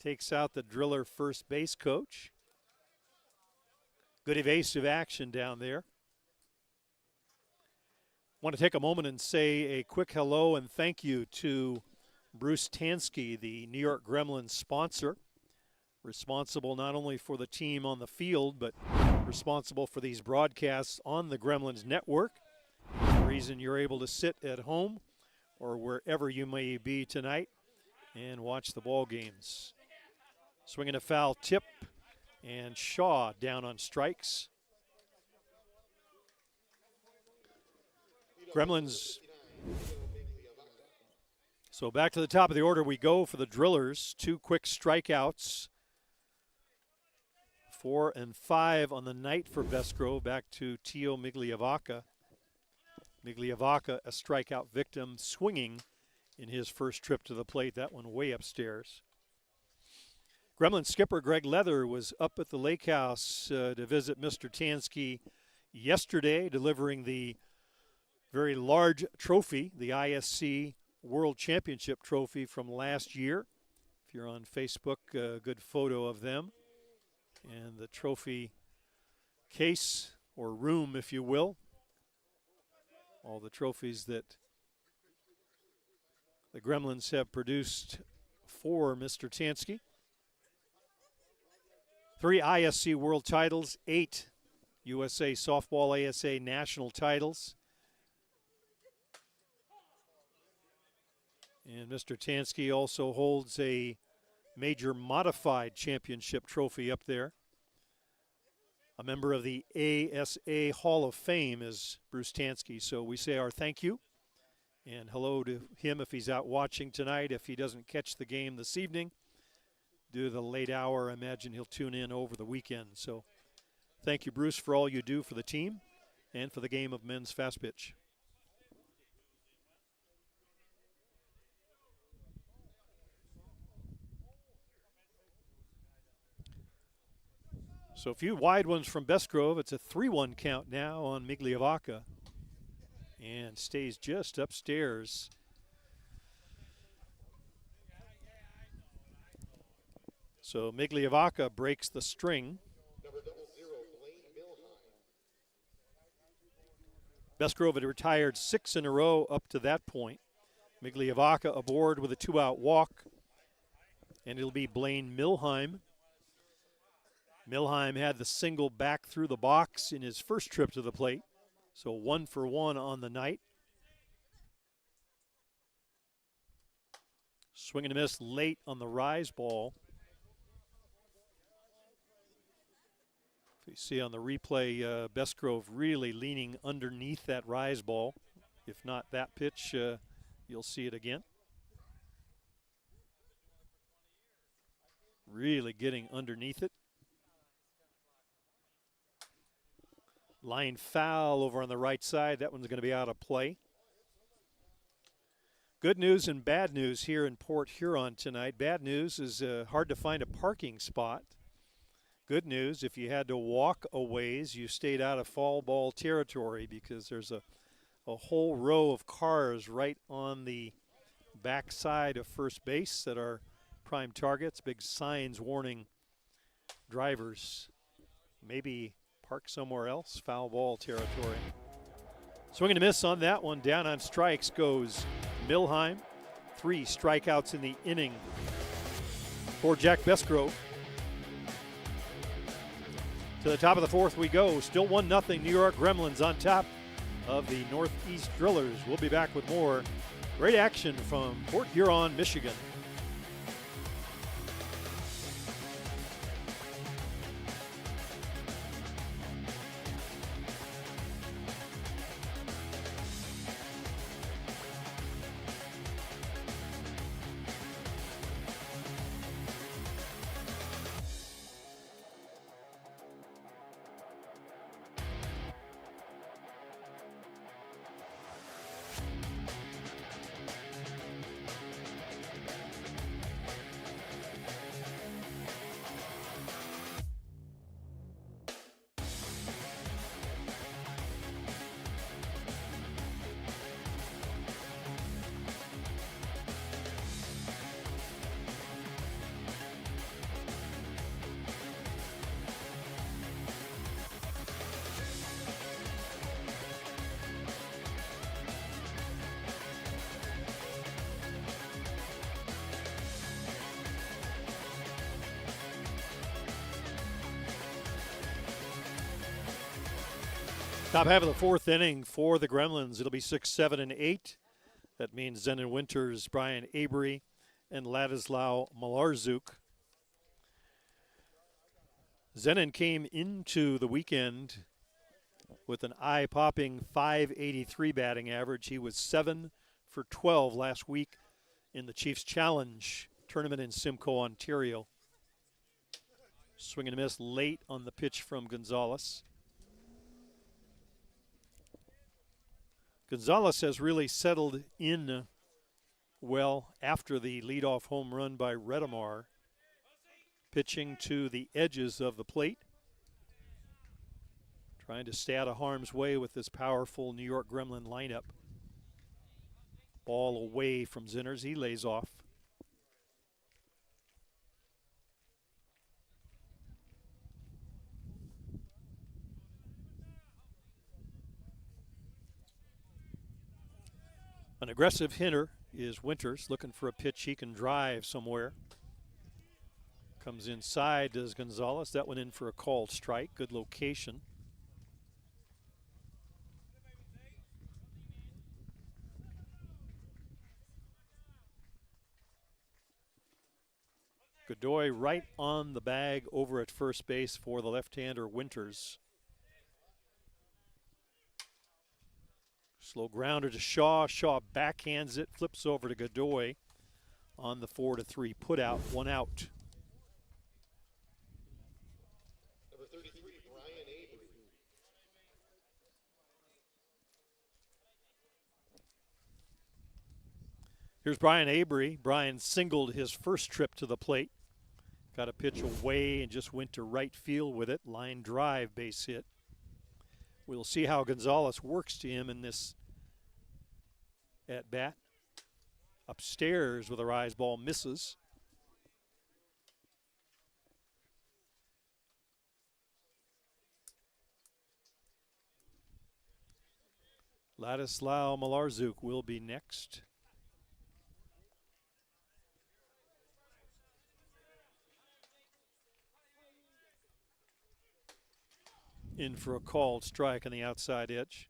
takes out the Driller first base coach. Good evasive action down there. Want to take a moment and say a quick hello and thank you to Bruce Tansky, the New York Gremlins sponsor, responsible not only for the team on the field, but responsible for these broadcasts on the Gremlins network. The reason you're able to sit at home or wherever you may be tonight and watch the ball games. Swinging a foul tip, and Shaw down on strikes. Gremlins. So back to the top of the order we go for the Drillers. 2 quick strikeouts. 4 and 5 on the night for Besgrove. Back to Tio Migliavaca. Migliavaca, a strikeout victim, swinging in his first trip to the plate. That one way upstairs. Gremlin skipper Greg Leather was up at the lake house to visit Mr. Tansky yesterday, delivering the very large trophy, the ISC World Championship trophy from last year. If you're on Facebook, a good photo of them. And the trophy case, or room, if you will. All the trophies that the Gremlins have produced for Mr. Tansky. 3 ISC World titles, 8 USA Softball ASA national titles. And Mr. Tansky also holds a major modified championship trophy up there. A member of the ASA Hall of Fame is Bruce Tansky, so we say our thank you and hello to him if he's out watching tonight. If he doesn't catch the game this evening, due to the late hour, I imagine he'll tune in over the weekend. So thank you, Bruce, for all you do for the team and for the game of men's fast pitch. So a few wide ones from Besgrove. It's a 3-1 count now on Migliavaca and stays just upstairs. So Migliavaca breaks the string. Number 00, Blaine Milheim. Besgrove had retired 6 in a row up to that point. Migliavaca aboard with a 2-out walk, and it'll be Blaine Milheim. Milheim had the single back through the box in his first trip to the plate, so 1 for 1 on the night. Swing and a miss late on the rise ball. If you see on the replay, Besgrove really leaning underneath that rise ball. If not that pitch, you'll see it again. Really getting underneath it. Line foul over on the right side. That one's going to be out of play. Good news and bad news here in Port Huron tonight. Bad news is hard to find a parking spot. Good news, if you had to walk a ways, you stayed out of foul ball territory because there's a whole row of cars right on the back side of first base that are prime targets. Big signs warning drivers maybe park somewhere else, foul ball territory. Swing and a miss on that one. Down on strikes goes Milheim. 3 strikeouts in the inning for Jack Besgrove. To the top of the 4th we go. Still 1-0 New York Gremlins on top of the Northeast Drillers. We'll be back with more great action from Port Huron, Michigan. Top half of the fourth inning for the Gremlins. It'll be 6, 7, and 8. That means Zenon Winters, Brian Avery, and Ladislao Malarzuk. Zenon came into the weekend with an eye-popping .583 batting average. He was 7 for 12 last week in the Chiefs Challenge tournament in Simcoe, Ontario. Swing and a miss late on the pitch from Gonzalez. Gonzalez has really settled in well after the leadoff home run by Redemar, pitching to the edges of the plate, trying to stay out of harm's way with this powerful New York Gremlin lineup. Ball away from Zinners. He lays off. An aggressive hitter is Winters, looking for a pitch he can drive somewhere. Comes inside, does Gonzalez. That went in for a called strike. Good location. Godoy right on the bag over at first base for the left-hander Winters. Slow grounder to Shaw. Shaw backhands it, flips over to Godoy on the 4-3 put out, 1 out. Number 33, Brian Avery. Here's Brian Avery. Brian singled his first trip to the plate. Got a pitch away and just went to right field with it. Line drive, base hit. We'll see how Gonzalez works to him in this at bat. Upstairs with a rise ball, misses. Ladislao Malarzuk will be next. In for a called strike on the outside edge.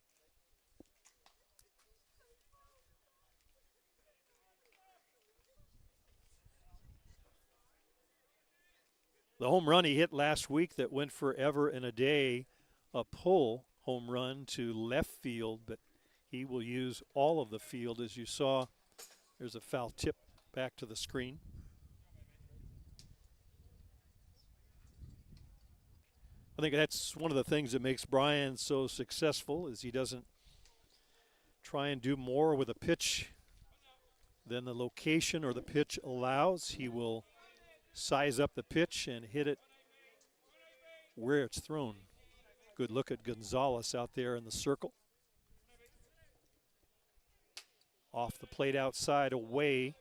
The home run he hit last week that went forever and a day, a pull home run to left field, but he will use all of the field. As you saw, there's a foul tip back to the screen. I think that's one of the things that makes Brian so successful is he doesn't try and do more with a pitch than the location or the pitch allows. He will size up the pitch and hit it where it's thrown. Good look at Gonzalez out there in the circle. Off the plate outside, away.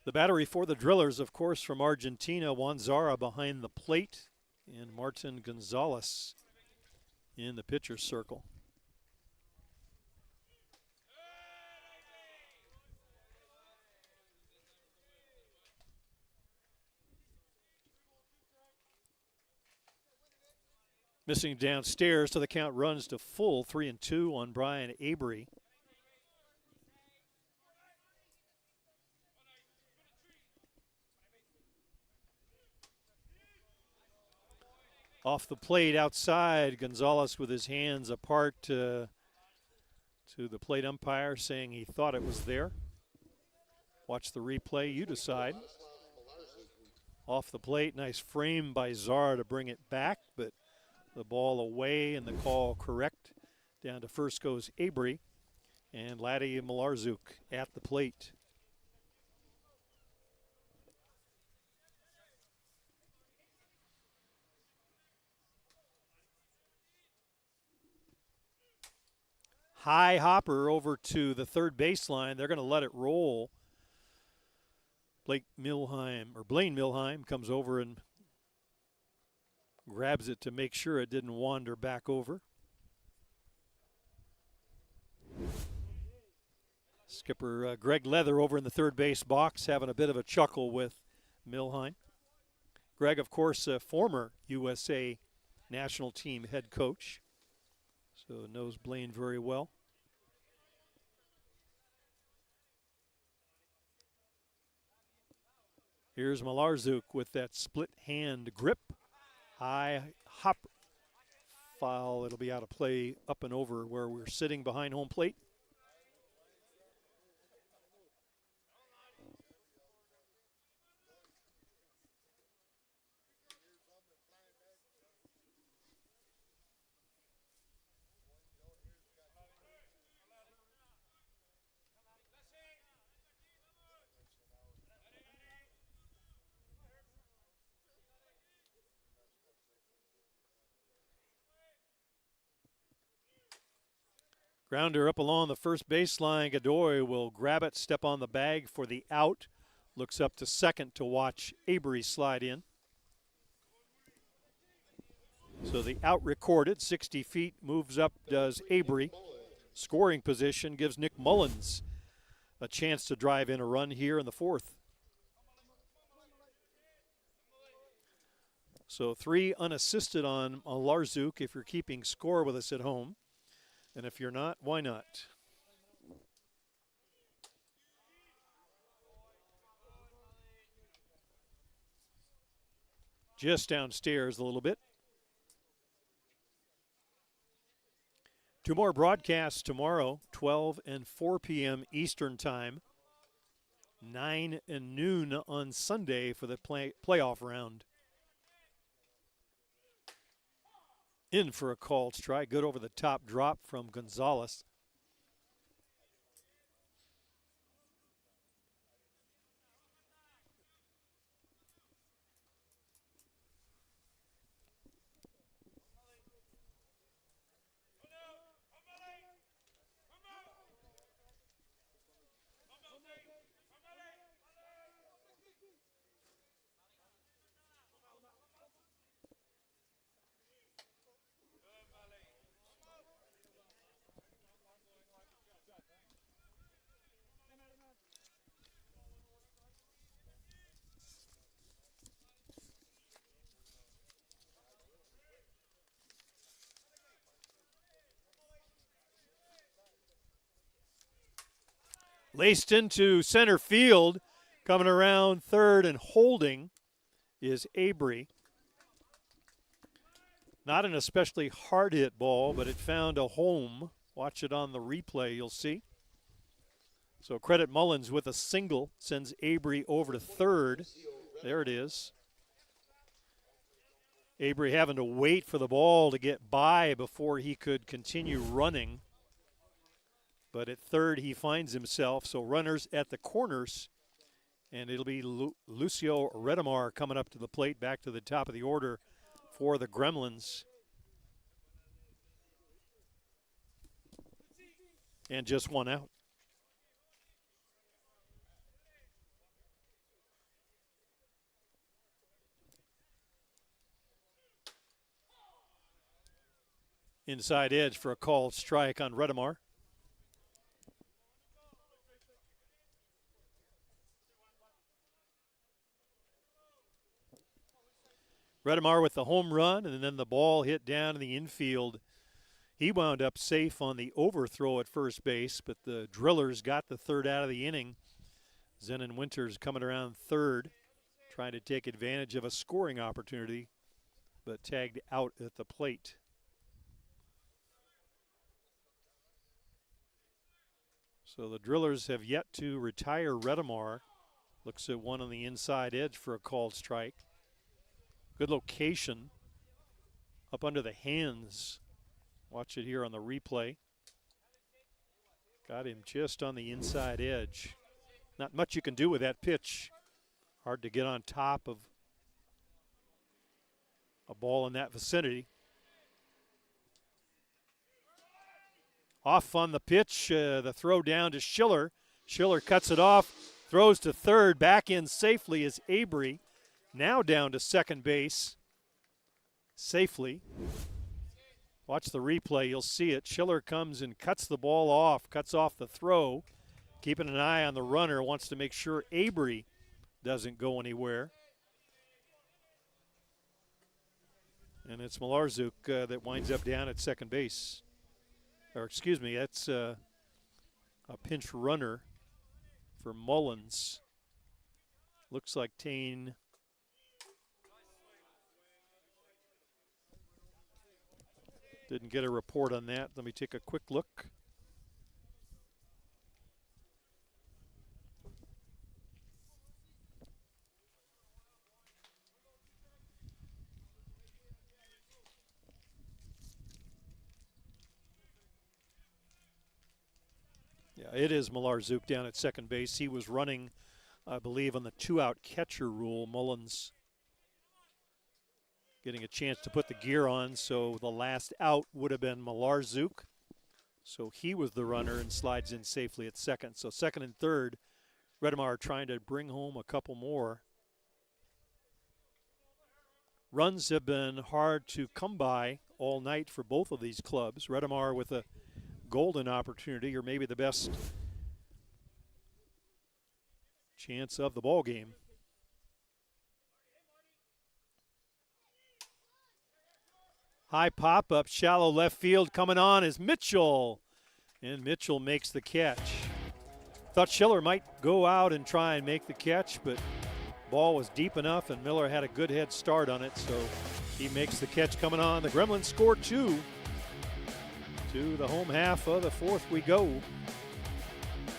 The battery for the Drillers, of course, from Argentina. Juan Zara behind the plate and Martin Gonzalez in the pitcher's circle. Missing downstairs, so the count runs to full, 3-2 on Brian Avery. Off the plate outside, Gonzalez with his hands apart to the plate umpire saying he thought it was there. Watch the replay, you decide. Off the plate, nice frame by Zara to bring it back, but the ball away and the call correct. Down to first goes Avery and Laddie Malarzuk at the plate. High hopper over to the third baseline. They're going to let it roll. Blaine Milheim comes over and grabs it to make sure it didn't wander back over. Skipper Greg Leather over in the third base box having a bit of a chuckle with Milheim. Greg, of course, a former USA national team head coach, so knows Blaine very well. Here's Malarczuk with that split hand grip. High hop foul. It'll be out of play up and over where we're sitting behind home plate. Grounder up along the first baseline. Godoy will grab it, step on the bag for the out. Looks up to second to watch Avery slide in. So the out recorded, 60 feet, moves up, does Avery. Scoring position gives Nick Mullins a chance to drive in a run here in the fourth. So 3 unassisted on Malarczuk if you're keeping score with us at home. And if you're not, why not? Just downstairs a little bit. 2 more broadcasts tomorrow, 12 and 4 p.m. Eastern Time. 9 and noon on Sunday for the playoff round. In for a called strike. Good over the top drop from Gonzalez. Laced into center field, coming around third and holding is Avery. Not an especially hard hit ball, but it found a home. Watch it on the replay, you'll see. So credit Mullins with a single, sends Avery over to third. There it is. Avery having to wait for the ball to get by before he could continue running. But at third, he finds himself. So runners at the corners. And it'll be Lucio Redemar coming up to the plate, back to the top of the order for the Gremlins. And just one out. Inside edge for a called strike on Redemar. Redemar with the home run, and then the ball hit down in the infield. He wound up safe on the overthrow at first base, but the Drillers got the third out of the inning. Zenon Winters coming around third, trying to take advantage of a scoring opportunity, but tagged out at the plate. So the Drillers have yet to retire Redemar. Looks at one on the inside edge for a called strike. Good location up under the hands. Watch it here on the replay. Got him just on the inside edge. Not much you can do with that pitch. Hard to get on top of a ball in that vicinity. Off on the pitch, the throw down to Schiller. Schiller cuts it off, throws to third, back in safely is Avery. Now down to second base safely. Watch the replay, you'll see it. Schiller comes and cuts the ball off, cuts off the throw, keeping an eye on the runner, wants to make sure Avery doesn't go anywhere. And it's Malarczuk that winds up down at second base. Or excuse me, that's a pinch runner for Mullins. Looks like Tane didn't get a report on that. Let me take a quick look. Yeah, it is Malarczuk down at second base. He was running, I believe, on the 2-out catcher rule. Mullins getting a chance to put the gear on, so the last out would have been Malarczuk. So he was the runner and slides in safely at second. So second and third, Redemar trying to bring home a couple more. Runs have been hard to come by all night for both of these clubs. Redemar with a golden opportunity, or maybe the best chance of the ball game. High pop up, shallow left field. Coming on is Mitchell, and Mitchell makes the catch. Thought Schiller might go out and try and make the catch, but ball was deep enough and Miller had a good head start on it, so he makes the catch. Coming on, the Gremlins score 2. To the home half of the fourth we go.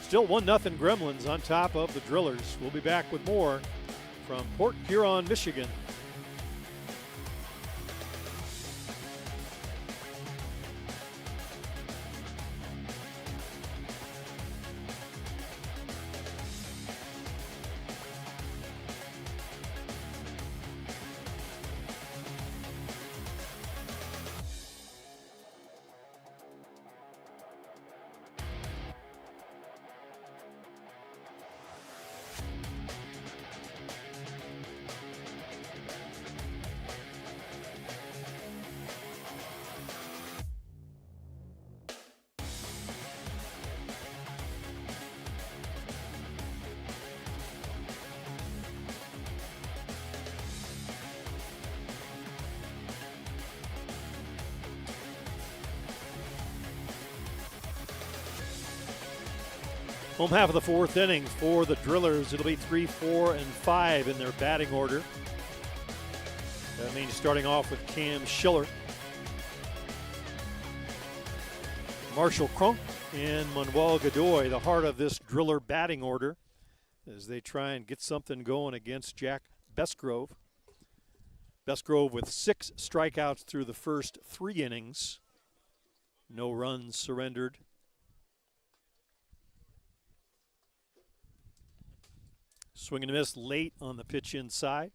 Still 1-0 Gremlins on top of the Drillers. We'll be back with more from Port Huron, Michigan. Home half of the fourth inning for the Drillers. It'll be 3, 4, and 5 in their batting order. That means starting off with Cam Schiller, Marshall Crunk, and Manuel Godoy, the heart of this Driller batting order, as they try and get something going against Jack Besgrove. Besgrove with 6 strikeouts through the first 3 innings. No runs surrendered. Swing and a miss late on the pitch inside.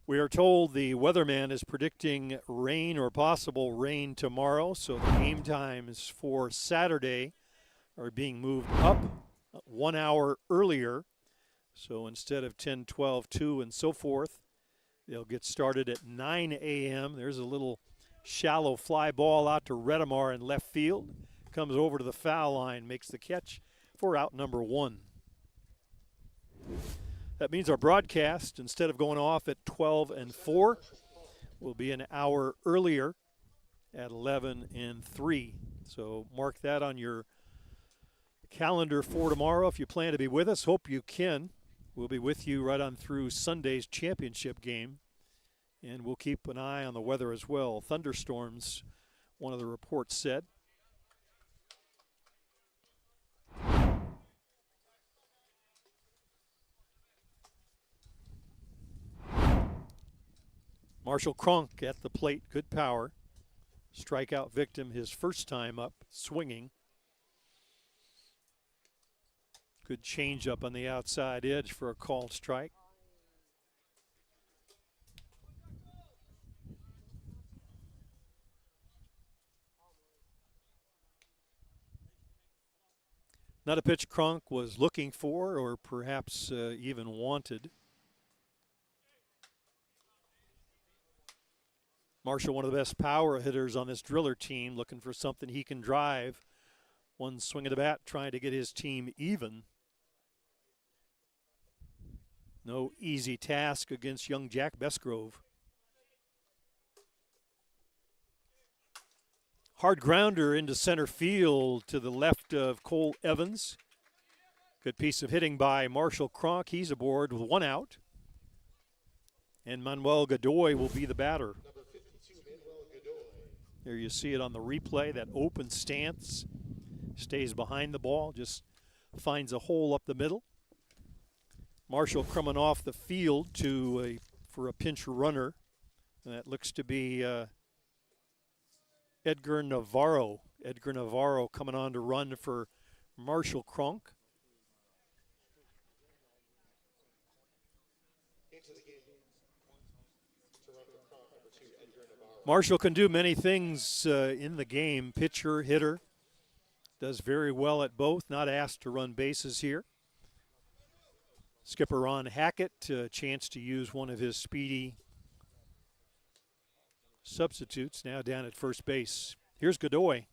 We are told the weatherman is predicting rain or possible rain tomorrow, so the game times for Saturday are being moved up 1 hour earlier. So instead of 10, 12, 2, and so forth, they'll get started at 9 a.m. There's a little shallow fly ball out to Redemar in left field. Comes over to the foul line, makes the catch for out number 1. That means our broadcast, instead of going off at 12 and 4, will be an hour earlier at 11 and 3. So mark that on your calendar for tomorrow if you plan to be with us. Hope you can. We'll be with you right on through Sunday's championship game, and we'll keep an eye on the weather as well. Thunderstorms, one of the reports said. Marshall Cronk at the plate, good power. Strikeout victim his first time up, swinging. Good changeup on the outside edge for a called strike. Not a pitch Cronk was looking for or perhaps even wanted. Marshall, one of the best power hitters on this Driller team, looking for something he can drive. One swing of the bat trying to get his team even. No easy task against young Jack Besgrove. Hard grounder into center field to the left of Cole Evans. Good piece of hitting by Marshall Cronk. He's aboard with one out. And Manuel Godoy will be the batter. Number 52, Manuel Godoy. There you see it on the replay, that open stance. Stays behind the ball, just finds a hole up the middle. Marshall coming off the field for a pinch runner. And that looks to be Edgar Navarro. Edgar Navarro coming on to run for Marshall Cronk. Into the game. To run for Cronk, number 2, Edgar Navarro. Marshall can do many things in the game. Pitcher, hitter. Does very well at both. Not asked to run bases here. Skipper Ron Hackett, a chance to use one of his speedy substitutes, now down at first base. Here's Godoy.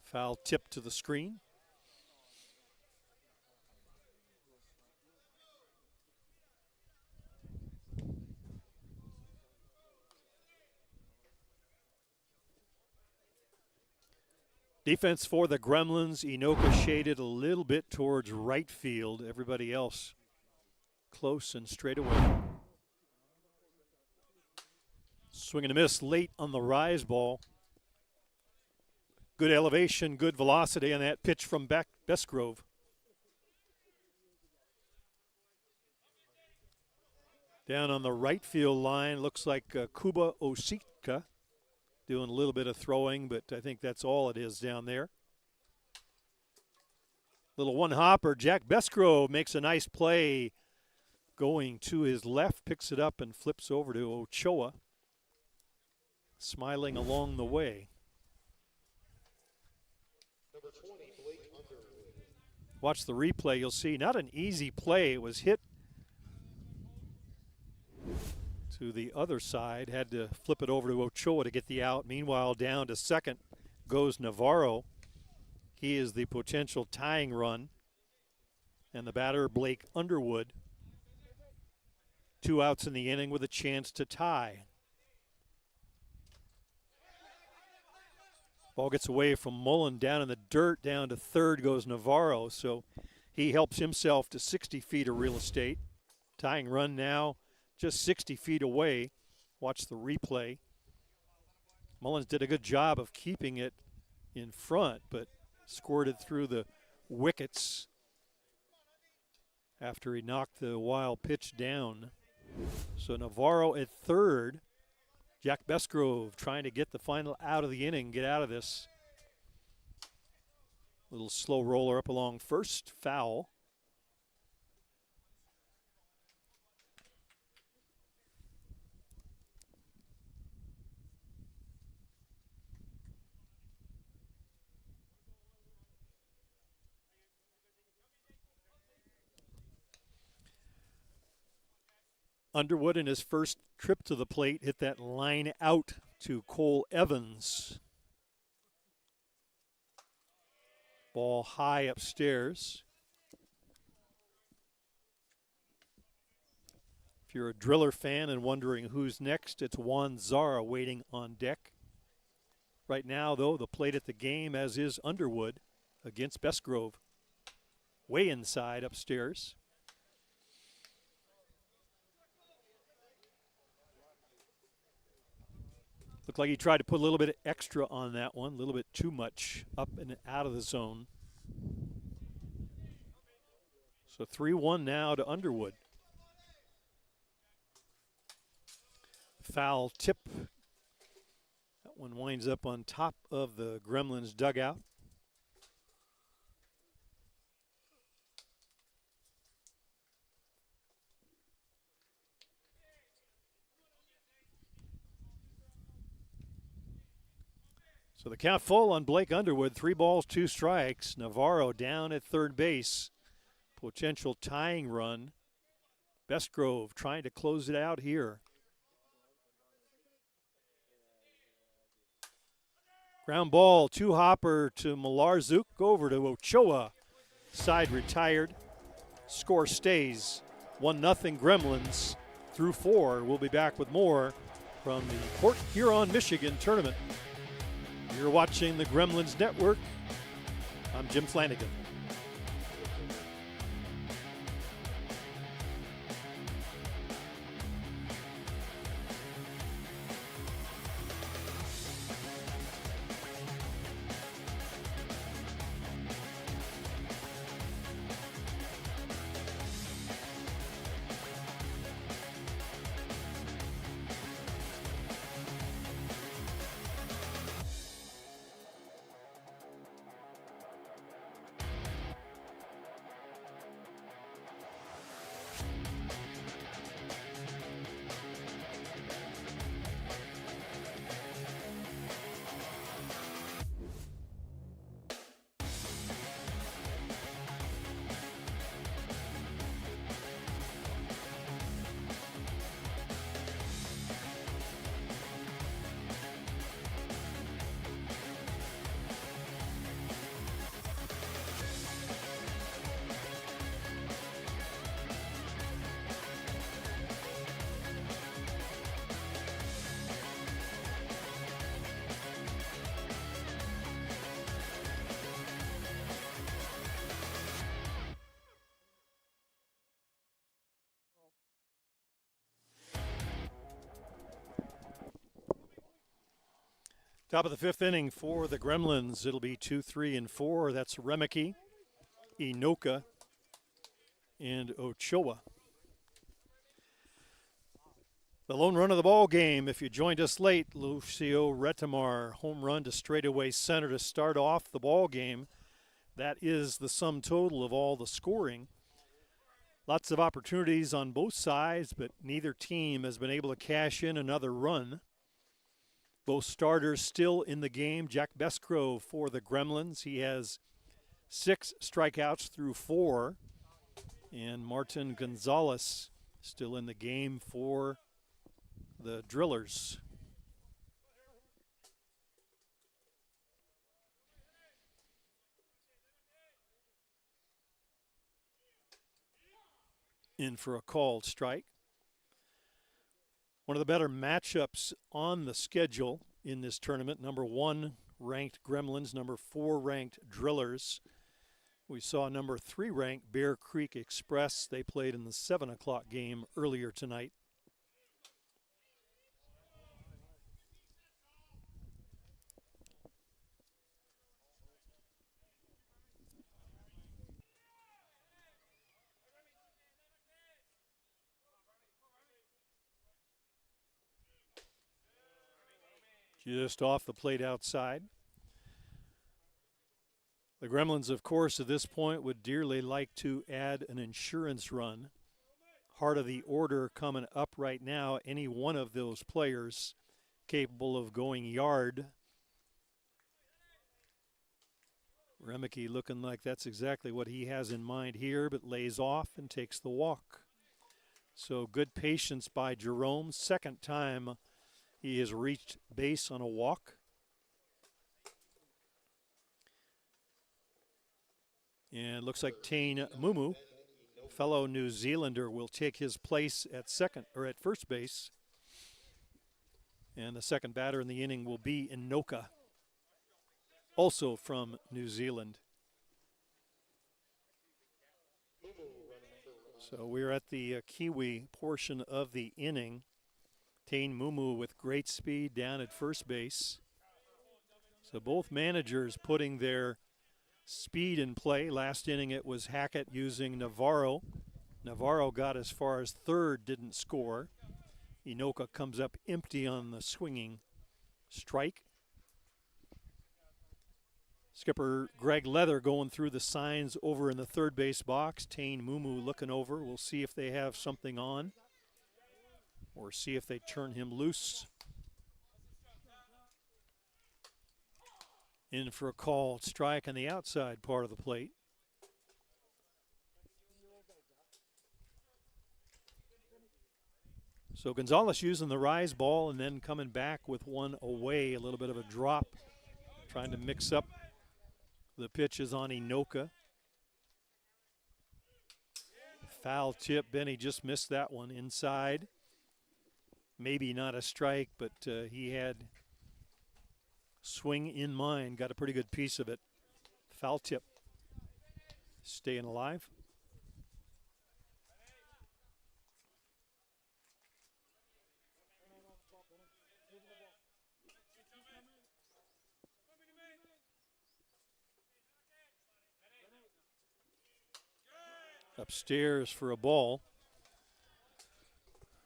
Foul tip to the screen. Defense for the Gremlins. Inoka shaded a little bit towards right field. Everybody else close and straight away. Swing and a miss late on the rise ball. Good elevation, good velocity on that pitch from Besgrove. Down on the right field line, looks like Kuba Ositka doing a little bit of throwing, but I think that's all it is down there. Little one hopper. Jack Besgrove makes a nice play going to his left, picks it up and flips over to Ochoa, smiling along the way. Number 20, Blake Underwood. Watch the replay, you'll see not an easy play. It was hit to the other side, had to flip it over to Ochoa to get the out. Meanwhile, down to second goes Navarro. He is the potential tying run. And the batter, Blake Underwood. 2 outs in the inning with a chance to tie. Ball gets away from Mullen, down in the dirt, down to third goes Navarro. So he helps himself to 60 feet of real estate. Tying run now just 60 feet away. Watch the replay. Mullins did a good job of keeping it in front, but squirted through the wickets after he knocked the wild pitch down. So Navarro at third. Jack Besgrove trying to get the final out of the inning, get out of this. Little slow roller up along first, foul. Underwood in his first trip to the plate hit that line out to Cole Evans. Ball high upstairs. If you're a Driller fan and wondering who's next, it's Juan Zara waiting on deck. Right now, though, the plate at the game, as is Underwood against Besgrove. Way inside upstairs. Looked like he tried to put a little bit extra on that one, a little bit too much up and out of the zone. So 3-1 now to Underwood. Foul tip. That one winds up on top of the Gremlins dugout. So the count full on Blake Underwood, 3 balls, 2 strikes. Navarro down at third base. Potential tying run. Besgrove trying to close it out here. Ground ball, two-hopper to Malarzuk, over to Ochoa. Side retired. Score stays 1-0 Gremlins through 4. We'll be back with more from the Port Huron, Michigan tournament. You're watching the Gremlins Network. I'm Jim Flanagan. Top of the 5th inning for the Gremlins. It'll be 2, 3, and 4. That's Remeke, Inoka, and Ochoa. The lone run of the ball game, if you joined us late, Lucio Retamar, home run to straightaway center to start off the ball game. That is the sum total of all the scoring. Lots of opportunities on both sides, but neither team has been able to cash in another run. Both starters still in the game. Jack Besgrove for the Gremlins. He has 6 strikeouts through 4. And Martin Gonzalez still in the game for the Drillers. In for a called strike. One of the better matchups on the schedule in this tournament. Number 1 ranked Gremlins, number 4 ranked Drillers. We saw number 3 ranked Bear Creek Express. They played in the 7 o'clock game earlier tonight. Just off the plate outside. The Gremlins, of course, at this point would dearly like to add an insurance run. Heart of the order coming up right now. Any one of those players capable of going yard. Remeke looking like that's exactly what he has in mind here, but lays off and takes the walk. So good patience by Jerome. Second time he has reached base on a walk. And it looks like Tane Mumu, fellow New Zealander, will take his place at first base. And the second batter in the inning will be Inoka, also from New Zealand. So we're at the Kiwi portion of the inning. Tane Mumu with great speed down at first base. So both managers putting their speed in play. Last inning it was Hackett using Navarro. Navarro got as far as third, didn't score. Inoka comes up empty on the swinging strike. Skipper Greg Leather going through the signs over in the third base box. Tane Mumu looking over. We'll see if they have something on or see if they turn him loose. In for a called strike on the outside part of the plate. So Gonzalez using the rise ball and then coming back with one away. A little bit of a drop trying to mix up the pitches on Inoka. Foul tip. Benny just missed that one inside. Maybe not a strike, but he had swing in mind. Got a pretty good piece of it. Foul tip. Staying alive. Upstairs for a ball.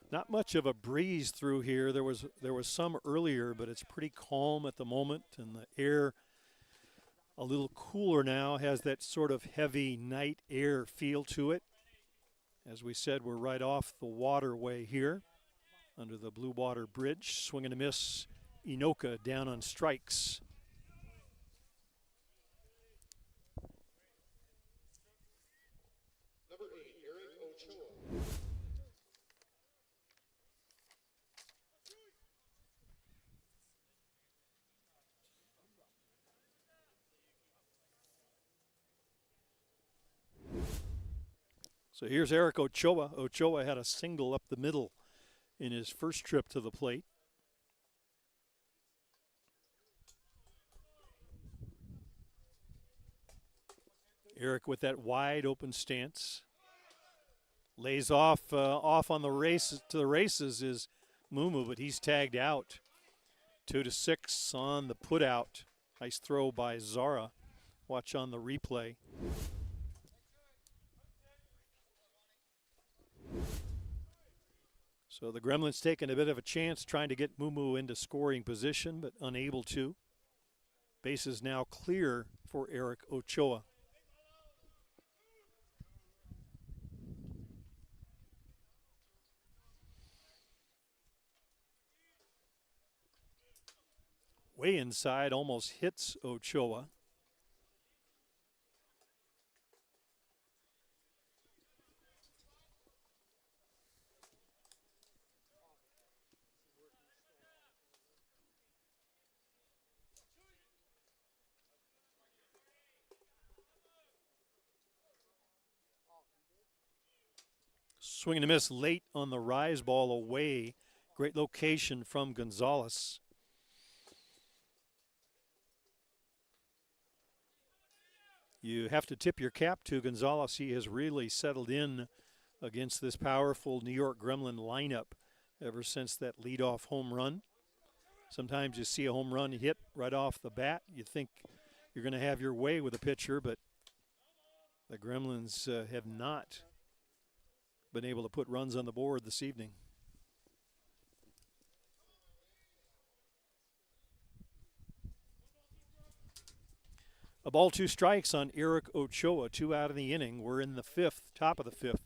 Not much of a breeze through here. There was some earlier, but it's pretty calm at the moment, and the air a little cooler now, has that sort of heavy night air feel to it. As we said, we're right off the waterway here under the Blue Water Bridge. Swing and a miss. Inoka down on strikes. Number 8, Eric Ochoa. So here's Eric Ochoa. Ochoa had a single up the middle in his first trip to the plate. Eric with that wide open stance. Lays off on the race to the races is Mumu, but he's tagged out. 2-6 on the put out. Nice throw by Zara. Watch on the replay. So the Gremlins taking a bit of a chance trying to get Mumu into scoring position, but unable to. Base is now clear for Eric Ochoa. Way inside, almost hits Ochoa. Swing and a miss late on the rise ball away. Great location from Gonzalez. You have to tip your cap to Gonzalez. He has really settled in against this powerful New York Gremlin lineup ever since that leadoff home run. Sometimes you see a home run hit right off the bat. You think you're going to have your way with a pitcher, but the Gremlins have not been able to put runs on the board this evening. A ball, 2 strikes on Eric Ochoa. 2 out in the inning. We're in the 5th, top of the 5th.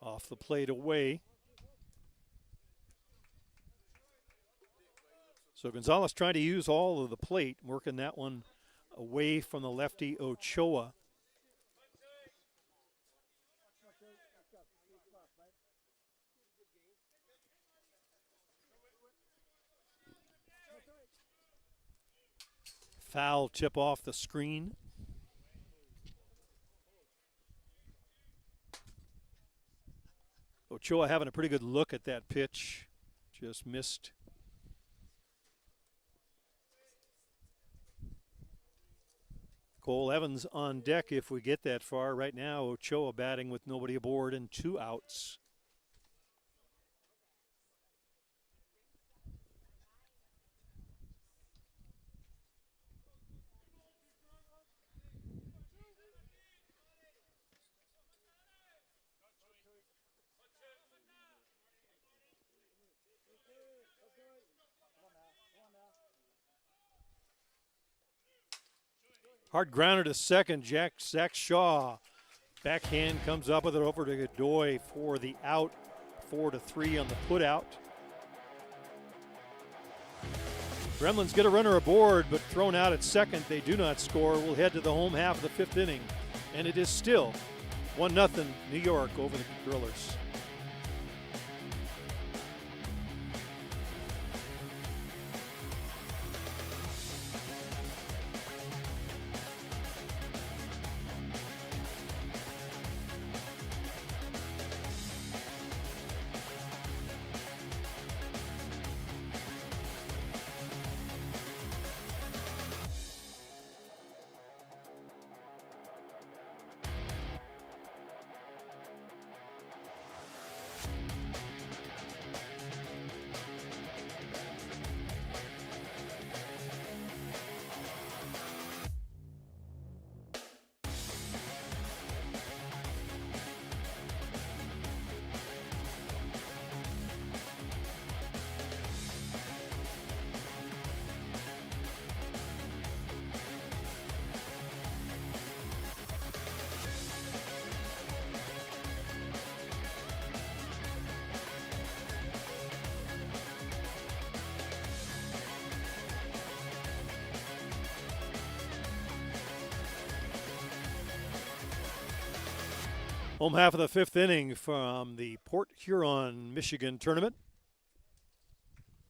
Off the plate away. So Gonzalez trying to use all of the plate, working that one away from the lefty Ochoa. Foul tip off the screen. Ochoa having a pretty good look at that pitch. Just missed. Cole Evans on deck if we get that far. Right now, Ochoa batting with nobody aboard and 2 outs. Hard grounder to second. Zach Shaw. Backhand comes up with it over to Godoy for the out. 4-3 on the put out. Gremlins get a runner aboard, but thrown out at second. They do not score. We'll head to the home half of the 5th inning. And it is still 1-0 New York over the Drillers. Home half of the fifth inning from the Port Huron, Michigan tournament.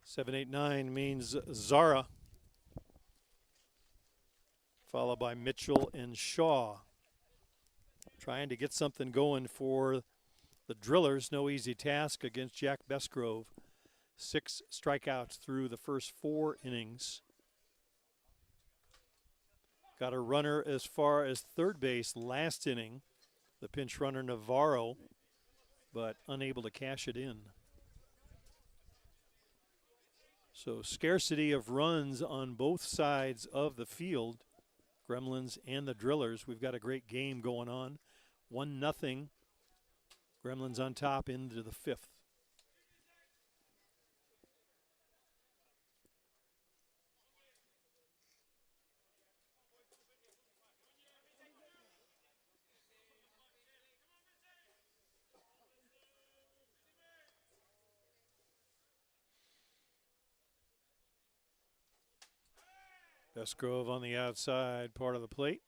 7-8-9 means Zara, followed by Mitchell and Shaw. Trying to get something going for the Drillers. No easy task against Jack Besgrove. 6 strikeouts through the first 4 innings. Got a runner as far as third base last inning. The pinch runner Navarro, but unable to cash it in. So scarcity of runs on both sides of the field, Gremlins and the Drillers. We've got a great game going on. 1-0. Gremlins on top into the fifth. Besgrove on the outside part of the plate.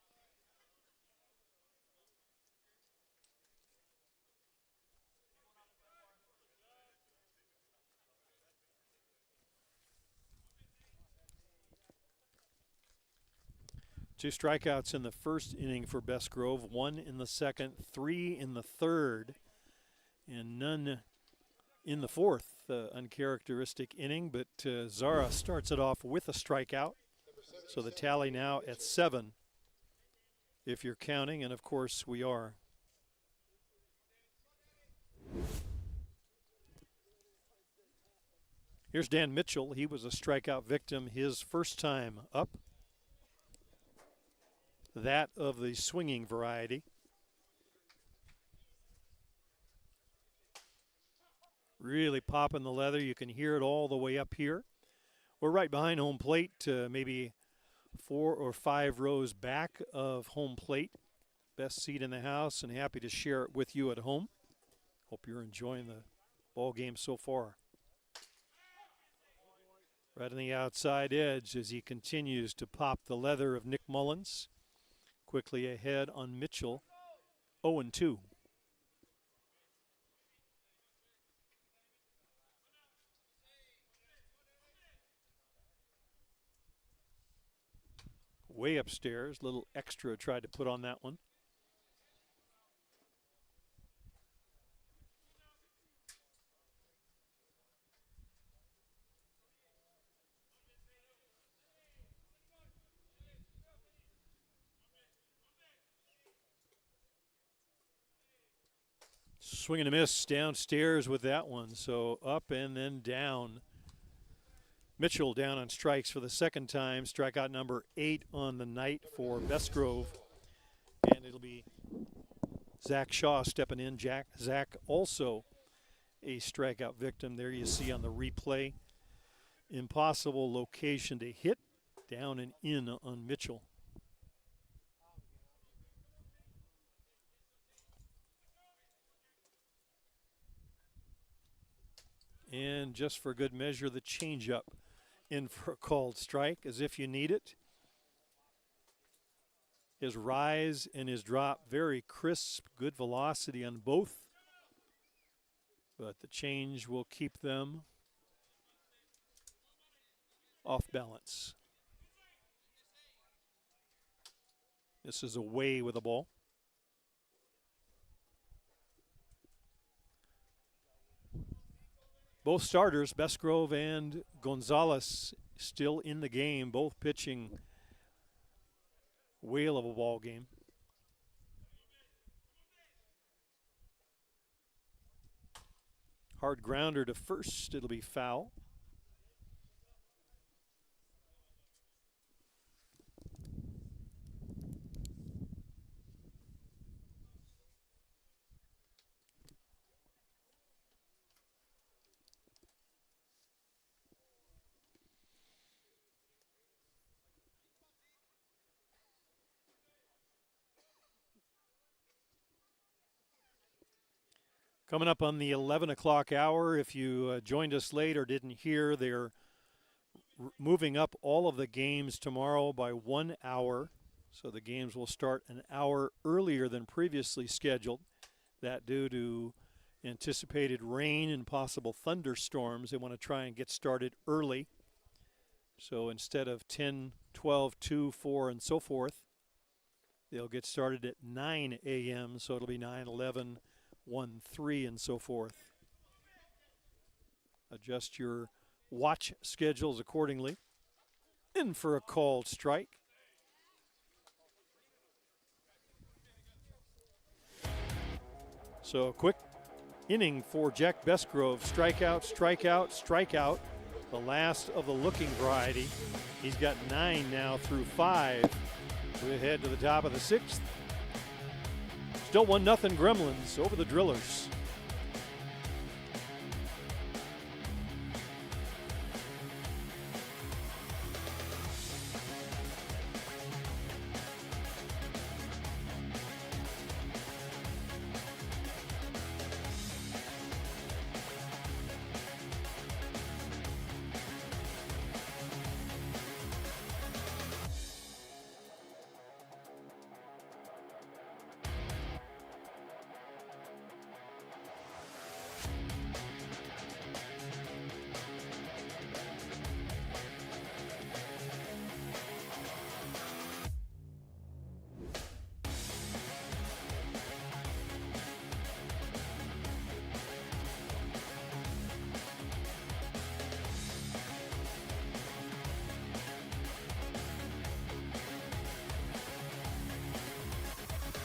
Two strikeouts in the first inning for Besgrove, 1 in the second, 3 in the third, and none in the fourth. Uncharacteristic inning, but Zara starts it off with a strikeout. So the tally now at 7, if you're counting, and of course we are. Here's Dan Mitchell. He was a strikeout victim his first time up. That of the swinging variety. Really popping the leather. You can hear it all the way up here. We're right behind home plate, maybe 4 or 5 rows back of home plate. Best seat in the house, and happy to share it with you at home. Hope you're enjoying the ball game so far. Right on the outside edge as he continues to pop the leather of Nick Mullins. Quickly ahead on Mitchell, 0-2. Way upstairs, little extra tried to put on that one. Swing and a miss downstairs with that one. So up and then down. Mitchell down on strikes for the second time. Strikeout number 8 on the night for Besgrove. And it'll be Zach Shaw stepping in. Zach also a strikeout victim. There you see on the replay. Impossible location to hit. Down and in on Mitchell. And just for good measure, the changeup in for a called strike, as if you need it. His rise and his drop, very crisp, good velocity on both. But the change will keep them off balance. This is away with the ball. Both starters, Besgrove and Gonzalez, still in the game, both pitching whale of a ball game. Hard grounder to first, it'll be foul. Coming up on the 11 o'clock hour, if you joined us late or didn't hear, they're moving up all of the games tomorrow by 1 hour. So the games will start an hour earlier than previously scheduled. That due to anticipated rain and possible thunderstorms. They want to try and get started early. So instead of 10, 12, 2, 4, and so forth, they'll get started at 9 a.m. So it'll be 9, 11, 1, 3, and so forth. Adjust your watch schedules accordingly. In for a called strike. So a quick inning for Jack Besgrove. Strikeout, strikeout, strikeout. The last of the looking variety. He's got 9 now through 5. We head to the top of the 6th. Still 1-0 Gremlins over the Drillers.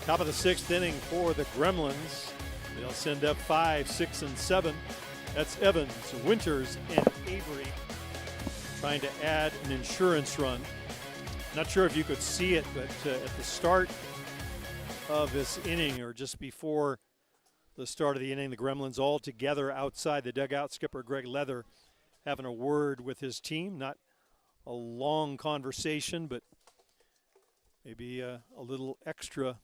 Top of the 6th inning for the Gremlins. They'll send up 5, 6, and 7. That's Evans, Winters, and Avery trying to add an insurance run. Not sure if you could see it, but at the start of this inning, or just before the start of the inning, the Gremlins all together outside the dugout. Skipper Greg Leather having a word with his team. Not a long conversation, but maybe a little extra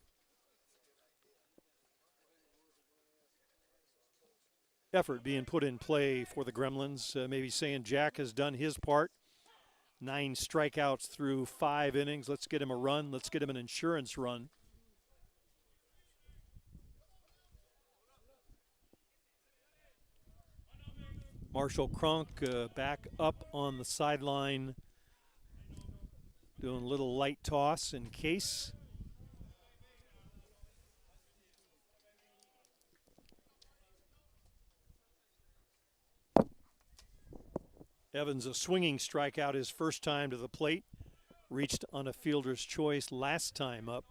effort being put in play for the Gremlins. Maybe saying Jack has done his part. 9 strikeouts through 5 innings. Let's get him a run. Let's get him an insurance run. Marshall Cronk back up on the sideline, doing a little light toss in case. Evans, a swinging strikeout his first time to the plate. Reached on a fielder's choice last time up.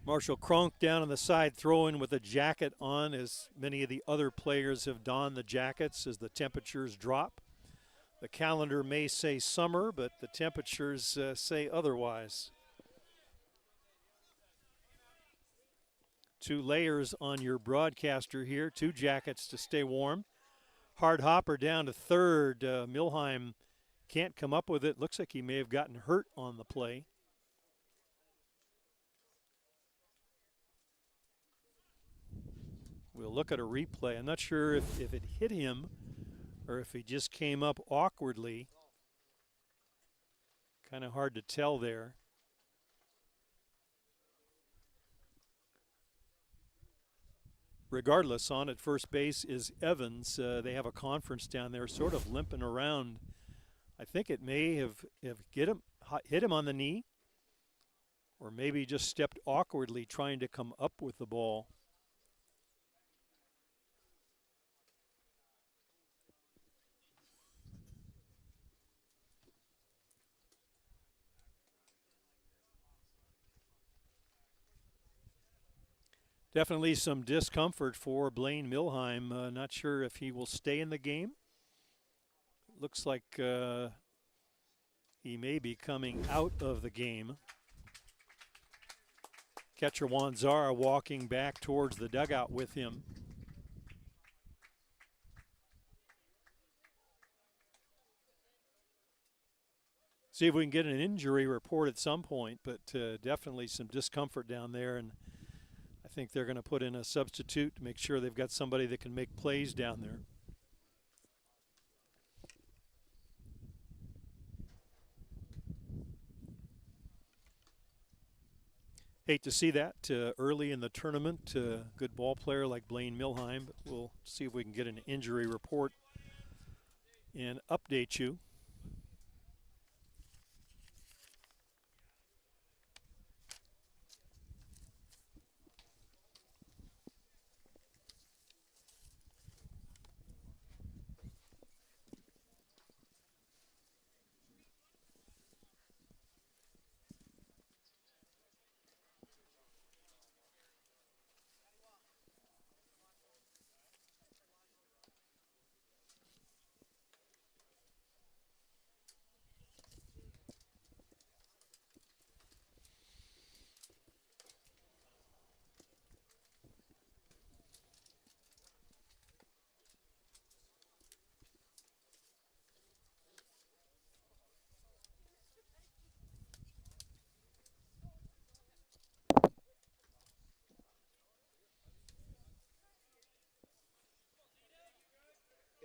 Marshall Cronk down on the side throwing with a jacket on, as many of the other players have donned the jackets as the temperatures drop. The calendar may say summer, but the temperatures say otherwise. 2 layers on your broadcaster here, 2 jackets to stay warm. Hard hopper down to third. Milheim can't come up with it. Looks like he may have gotten hurt on the play. We'll look at a replay. I'm not sure if it hit him or if he just came up awkwardly. Kind of hard to tell there. Regardless, on at first base is Evans. They have a conference down there, sort of limping around. I think it may have hit him on the knee, or maybe just stepped awkwardly trying to come up with the ball. Definitely some discomfort for Blaine Milheim. Not sure if he will stay in the game. Looks like he may be coming out of the game. Catcher Wanzara walking back towards the dugout with him. See if we can get an injury report at some point, but definitely some discomfort down there, and I think they're going to put in a substitute to make sure they've got somebody that can make plays down there. Hate to see that early in the tournament. Good ball player like Blaine Milheim, but we'll see if we can get an injury report and update you.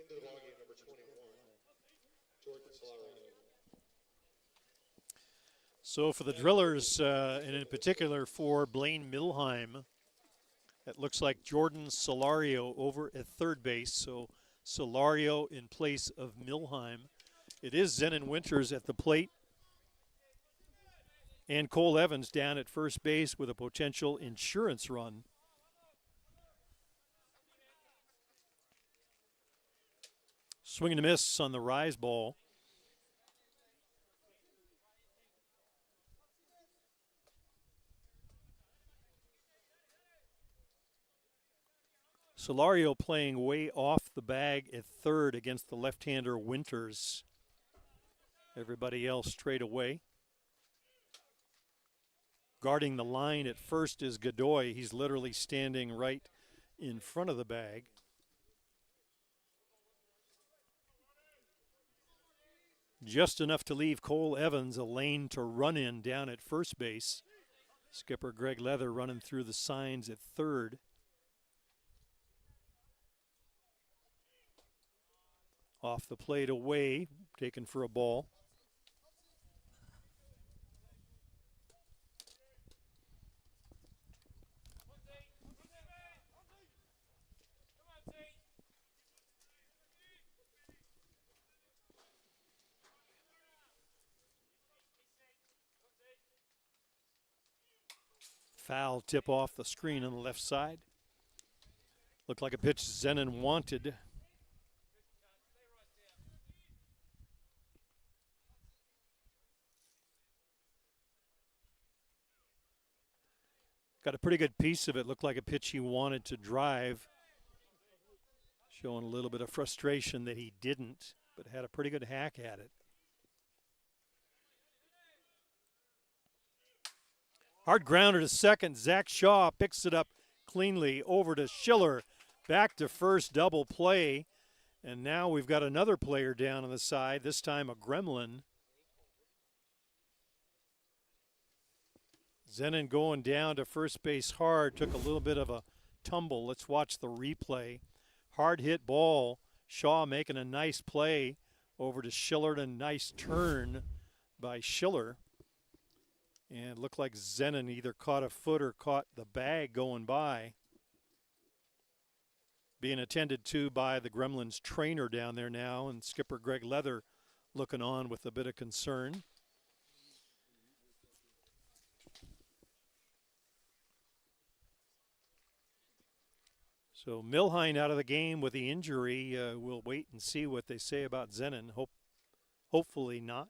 Into the ballgame, number 21, Jordan Solario. So for the Drillers, and in particular for Blaine Milheim, it looks like Jordan Solario over at third base. So Solario in place of Milheim. It is Zenon Winters at the plate, and Cole Evans down at first base with a potential insurance run. Swing and a miss on the rise ball. Solario playing way off the bag at third against the left-hander Winters. Everybody else straight away. Guarding the line at first is Godoy. He's literally standing right in front of the bag. Just enough to leave Cole Evans a lane to run in down at first base. Skipper Greg Leather running through the signs at third. Off the plate away, taken for a ball. Foul tip off the screen on the left side. Looked like a pitch Zenon wanted. Got a pretty good piece of it. Looked like a pitch he wanted to drive. Showing a little bit of frustration that he didn't, but had a pretty good hack at it. Hard grounder to second. Zach Shaw picks it up cleanly over to Schiller. Back to first, double play. And now we've got another player down on the side, this time a Gremlin. Zenon going down to first base hard. Took a little bit of a tumble. Let's watch the replay. Hard hit ball. Shaw making a nice play over to Schiller, and a nice turn by Schiller. And it looked like Zenon either caught a foot or caught the bag going by. Being attended to by the Gremlins trainer down there now, and skipper Greg Leather looking on with a bit of concern. So Milhine out of the game with the injury. We'll wait and see what they say about Zenon. Hopefully not.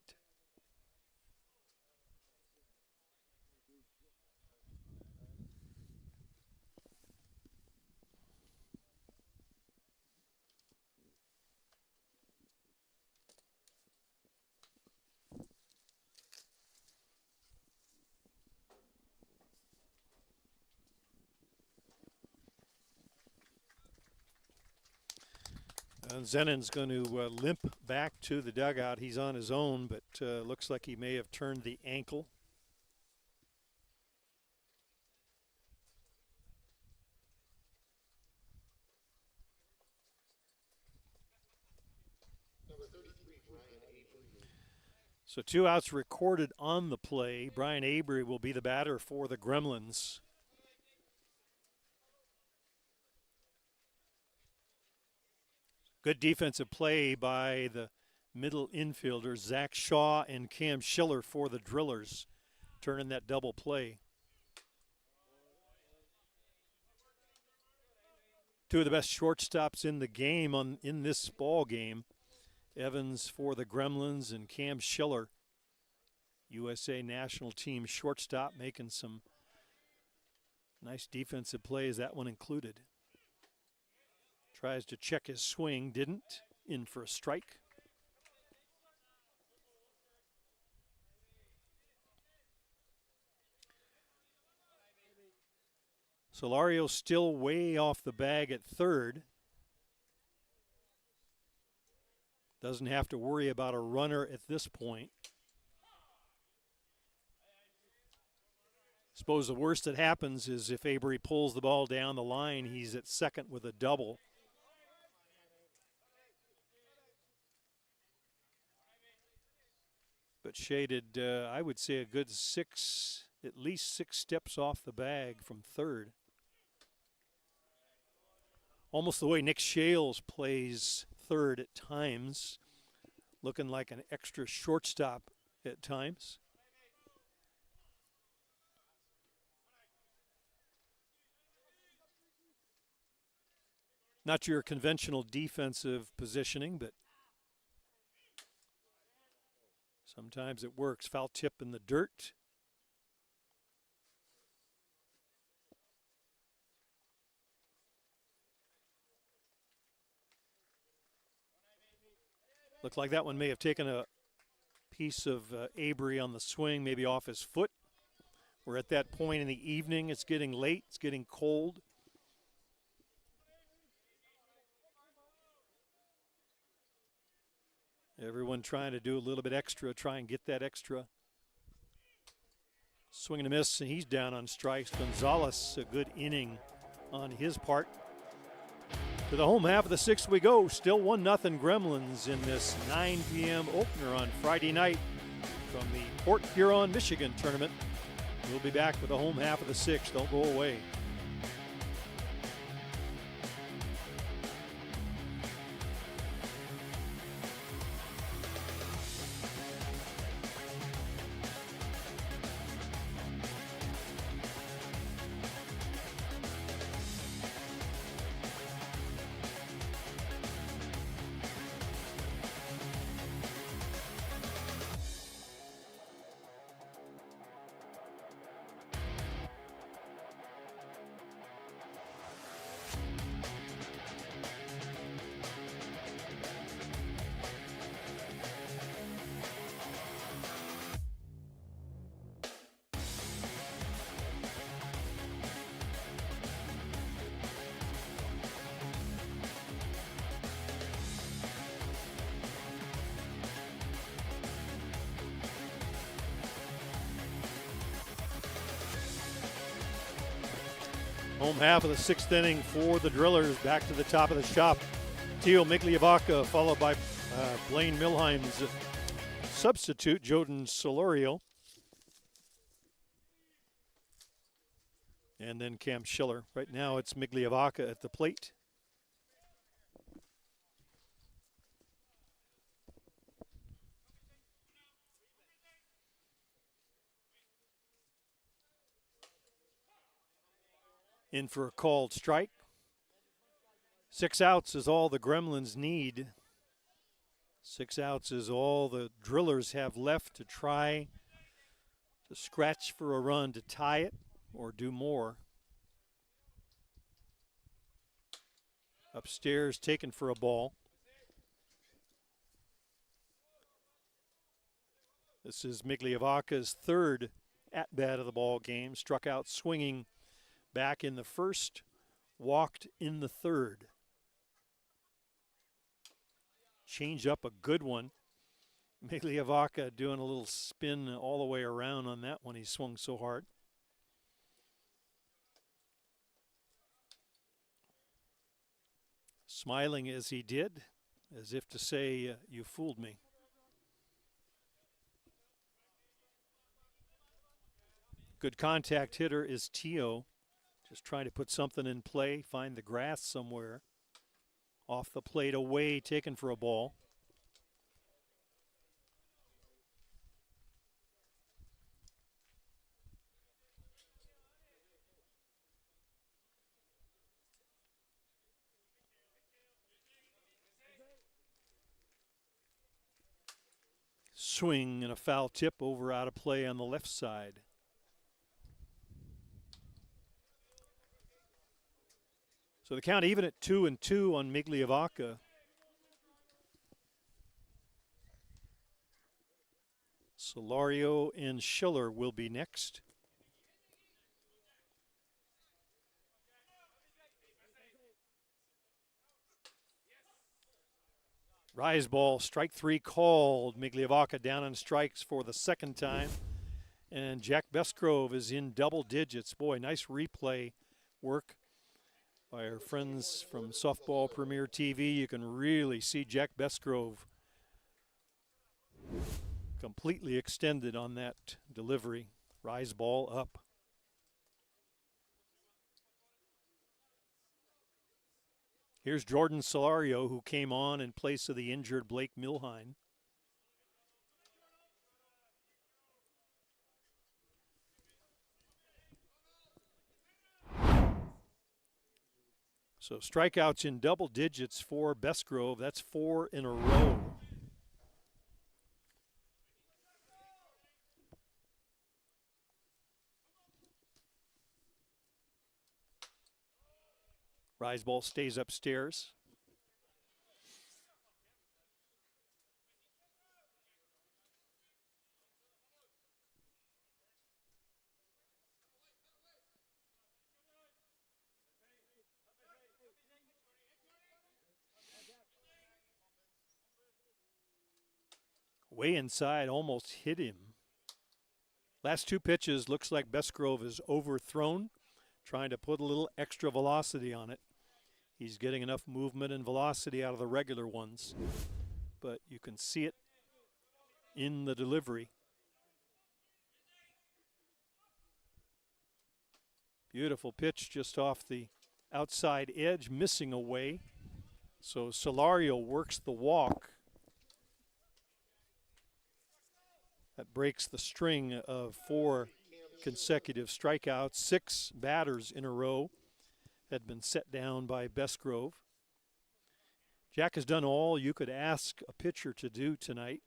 And Zenon's going to limp back to the dugout. He's on his own, but looks like he may have turned the ankle. So 2 outs recorded on the play. Brian Avery will be the batter for the Gremlins. Good defensive play by the middle infielders, Zach Shaw and Cam Schiller for the Drillers, turning that double play. 2 of the best shortstops in the game in this ball game. Evans for the Gremlins and Cam Schiller, USA national team shortstop, making some nice defensive plays, that one included. Tries to check his swing, didn't. In for a strike. Solario still way off the bag at third. Doesn't have to worry about a runner at this point. Suppose the worst that happens is if Avery pulls the ball down the line, he's at second with a double. But shaded, I would say a good at least six steps off the bag from third. Almost the way Nick Shales plays third at times, looking like an extra shortstop at times. Not your conventional defensive positioning, but sometimes it works. Foul tip in the dirt. Looked like that one may have taken a piece of Avery on the swing, maybe off his foot. We're at that point in the evening. It's getting late. It's getting cold. Everyone trying to do a little bit extra, try and get that extra. Swing and a miss, and he's down on strikes. Gonzalez, a good inning on his part. To the home half of the sixth we go. Still 1-0 Gremlins in this 9 p.m. opener on Friday night from the Port Huron, Michigan tournament. We'll be back with the home half of the sixth. Don't go away. Home half of the sixth inning for the Drillers. Back to the top of the shop. Tio Migliavaca, followed by Blaine Milheim's substitute, Jordan Solorio. And then Cam Schiller. Right now it's Migliavaca at the plate. In for a called strike. 6 outs is all the Gremlins need. 6 outs is all the Drillers have left to try to scratch for a run to tie it or do more. Upstairs, taken for a ball. This is Migliavaca's third at-bat of the ball game. Struck out swinging back in the first, walked in the third. Change up a good one. Migliavaca doing a little spin all the way around on that one. He swung so hard. Smiling as he did, as if to say, you fooled me. Good contact hitter is Tio. Just trying to put something in play, find the grass somewhere. Off the plate, away, taken for a ball. Swing and a foul tip over out of play on the left side. So the count even at 2-2 on Migliavaca. Solorio and Schiller will be next. Rise ball, strike 3 called. Migliavaca down on strikes for the second time. And Jack Besgrove is in double digits. Boy, nice replay work by our friends from Softball Premier TV. You can really see Jack Besgrove completely extended on that delivery. Rise ball up. Here's Jordan Solorio, who came on in place of the injured Blake Milheim. So strikeouts in double digits for Besgrove. That's 4 in a row. Rise ball stays upstairs. Way inside, almost hit him. Last 2 pitches, looks like Besgrove is overthrown, trying to put a little extra velocity on it. He's getting enough movement and velocity out of the regular ones, but you can see it in the delivery. Beautiful pitch just off the outside edge, missing away. So Solorio works the walk. That breaks the string of 4 consecutive strikeouts. 6 batters in a row had been set down by Besgrove. Jack has done all you could ask a pitcher to do tonight.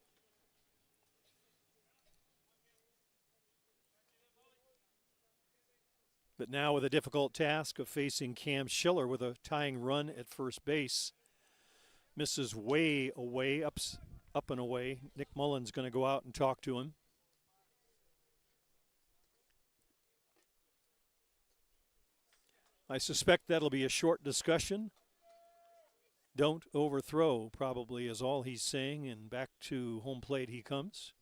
But now with a difficult task of facing Cam Schiller with a tying run at first base. Misses way away, up and away. Nick Mullen's going to go out and talk to him. I suspect that'll be a short discussion. Don't overthrow, probably, is all he's saying, and back to home plate he comes.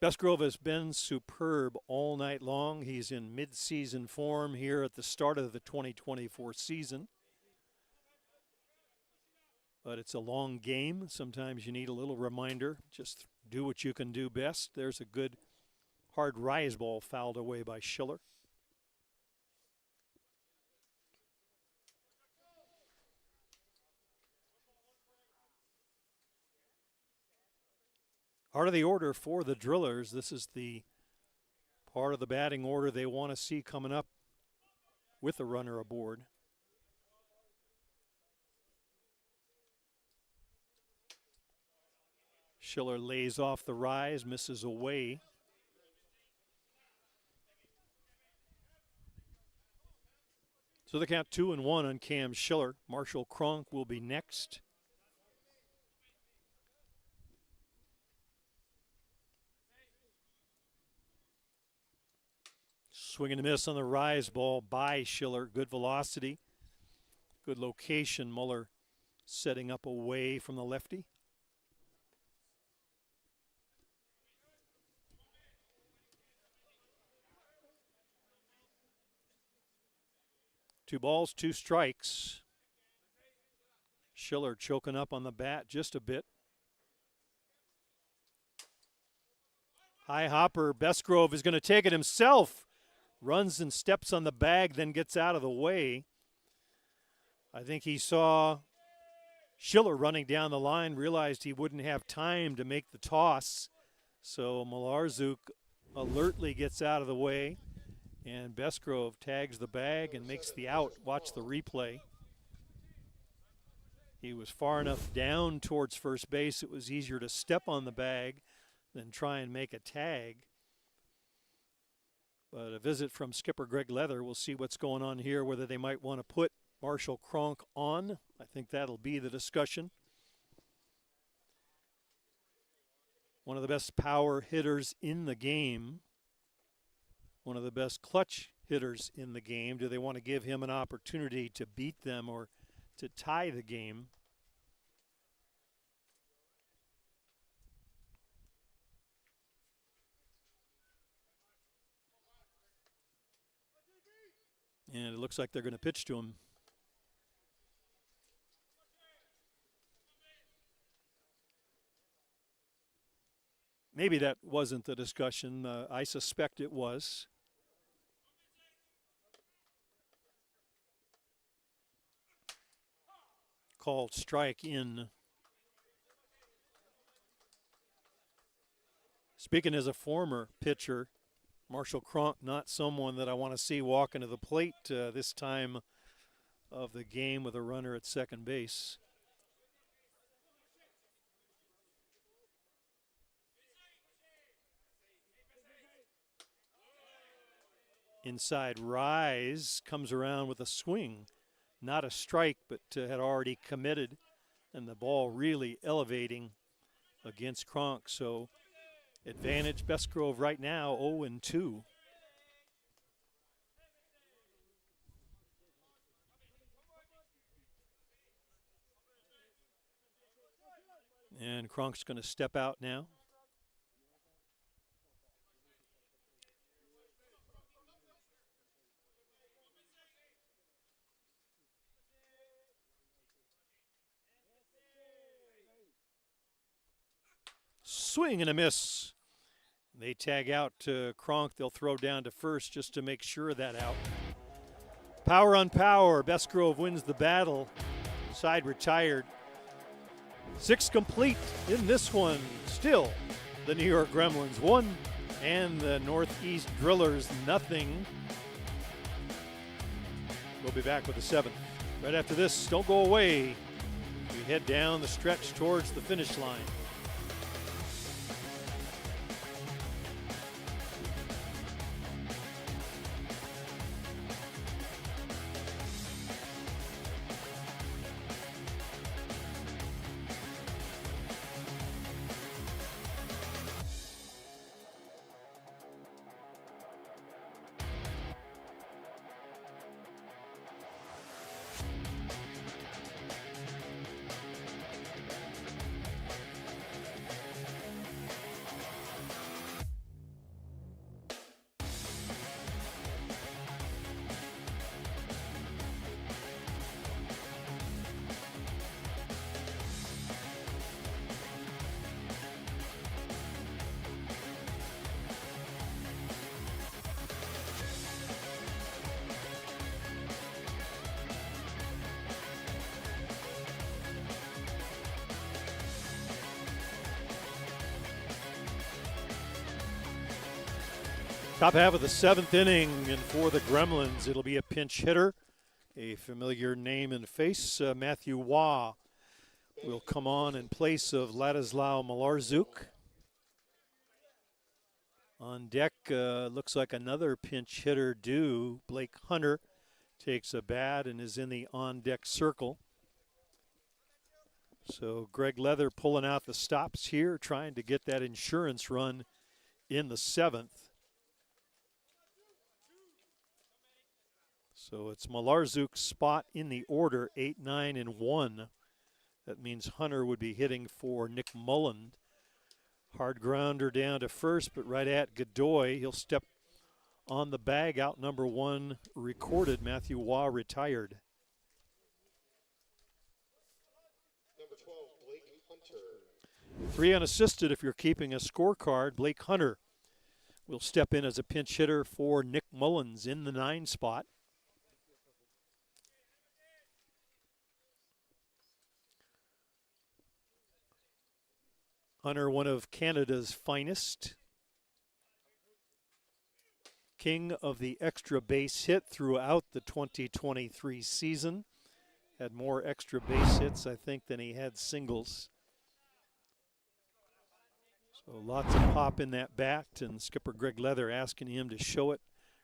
Besgrove has been superb all night long. He's in mid-season form here at the start of the 2024 season. But it's a long game. Sometimes you need a little reminder. Just do what you can do best. There's a good hard rise ball fouled away by Schiller. Part of the order for the Drillers. This is the part of the batting order they want to see coming up with a runner aboard. Schiller lays off the rise, misses away. So the count 2-1 on Cam Schiller. Marshall Cronk will be next. Swing and a miss on the rise ball by Schiller. Good velocity, good location. Muller setting up away from the lefty. Two balls, two strikes. Schiller choking up on the bat just a bit. High hopper. Besgrove is going to take it himself. Runs and steps on the bag, then gets out of the way. I think he saw Schiller running down the line, realized he wouldn't have time to make the toss. So Malarczuk alertly gets out of the way, and Besgrove tags the bag and makes the out. Watch the replay. He was far enough down towards first base, it was easier to step on the bag than try and make a tag. But a visit from skipper Greg Leather. We'll see what's going on here, whether they might want to put Marshall Cronk on. I think that'll be the discussion. One of the best power hitters in the game. One of the best clutch hitters in the game. Do they want to give him an opportunity to beat them or to tie the game? And it looks like they're going to pitch to him. Maybe that wasn't the discussion. I suspect it was. Called strike in. Speaking as a former pitcher, Marshall Cronk, not someone that I want to see walking to the plate this time of the game with a runner at second base. Inside rise, comes around with a swing. Not a strike, but had already committed, and the ball really elevating against Cronk. So advantage Besgrove right now, 0-2. And Cronk's going to step out now. Swing and a miss. They tag out Cronk. They'll throw down to first just to make sure of that out. Power on power. Besgrove wins the battle. Side retired. 6 complete in this one. Still, the New York Gremlins 1 and the Northeast Drillers 0. We'll be back with the 7th. Right after this, don't go away. We head down the stretch towards the finish line. Top half of the 7th inning, and for the Gremlins, it'll be a pinch hitter. A familiar name and face, Matthew Waugh will come on in place of Ladislao Malarczuk. On deck, looks like another pinch hitter due. Blake Hunter takes a bat and is in the on-deck circle. So Greg Leather pulling out the stops here, trying to get that insurance run in the 7th. So it's Malarczuk's spot in the order, 8, 9, and 1. That means Hunter would be hitting for Nick Mullen. Hard grounder down to first, but right at Godoy. He'll step on the bag. Out number 1 recorded. Matthew Waugh retired. Number 12, Blake Hunter. 3 unassisted if you're keeping a scorecard. Blake Hunter will step in as a pinch hitter for Nick Mullins in the 9 spot. Hunter, one of Canada's finest. King of the extra base hit throughout the 2023 season. Had more extra base hits, I think, than he had singles. So lots of pop in that bat, and skipper Greg Leather asking him to show it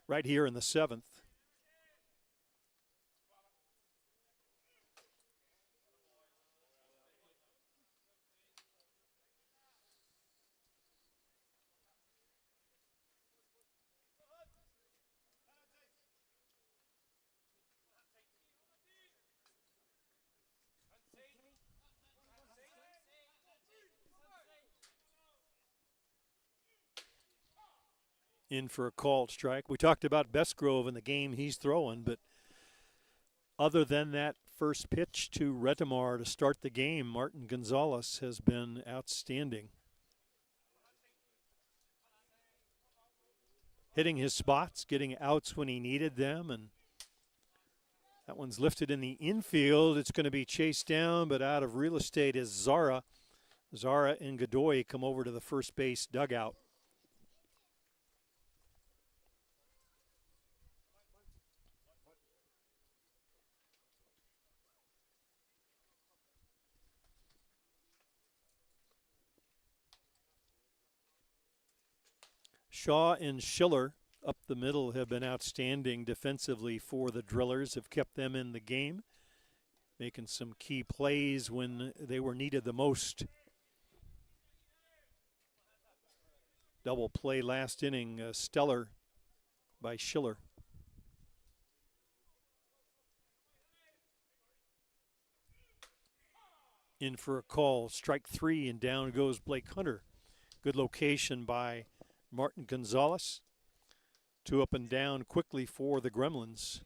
right here in the 7th. In for a called strike. We talked about Besgrove and the game he's throwing, but other than that first pitch to Retamar to start the game, Martin Gonzalez has been outstanding. Hitting his spots, getting outs when he needed them, and that one's lifted in the infield. It's going to be chased down, but out of real estate is Zara. Zara and Godoy come over to the first base dugout. Shaw and Schiller up the middle have been outstanding defensively for the Drillers, have kept them in the game, making some key plays when they were needed the most. Double play last inning, stellar by Schiller. In for a call, strike 3, and down goes Blake Hunter. Good location by Martin Gonzalez. 2 up and down quickly for the Gremlins.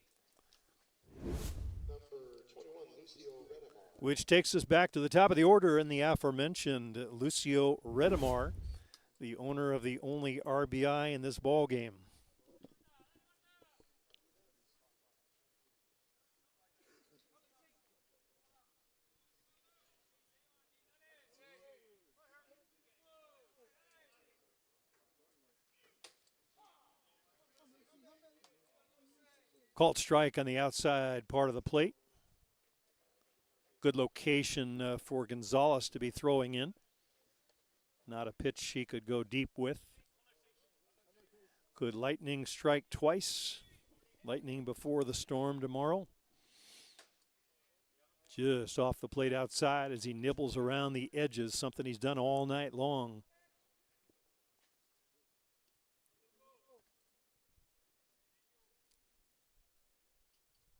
Number 21, Lucio Redemar. Which takes us back to the top of the order in the aforementioned Lucio Redemar, the owner of the only RBI in this ball game. Called strike on the outside part of the plate. Good location for Gonzalez to be throwing in. Not a pitch he could go deep with. Could lightning strike twice? Lightning before the storm tomorrow. Just off the plate outside as he nibbles around the edges, something he's done all night long.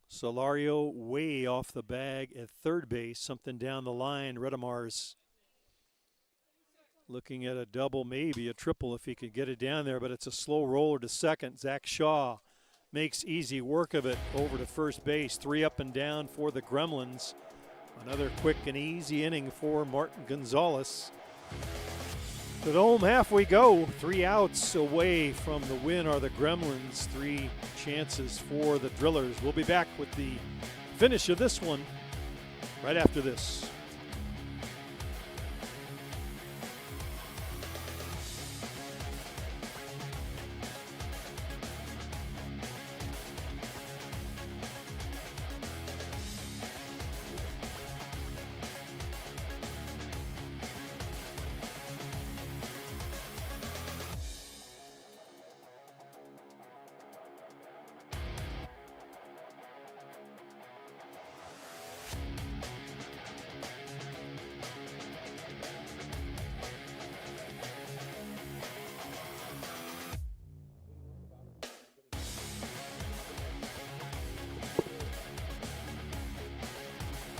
Solario way off the bag at third base, something down the line. Redemar's looking at a double, maybe a triple if he could get it down there, but it's a slow roller to second. Zach Shaw makes easy work of it over to first base. 3 up and down for the Gremlins. Another quick and easy inning for Martin Gonzalez. To the home half we go. 3 outs away from the win are the Gremlins. 3 chances for the Drillers. We'll be back with the finish of this one right after this.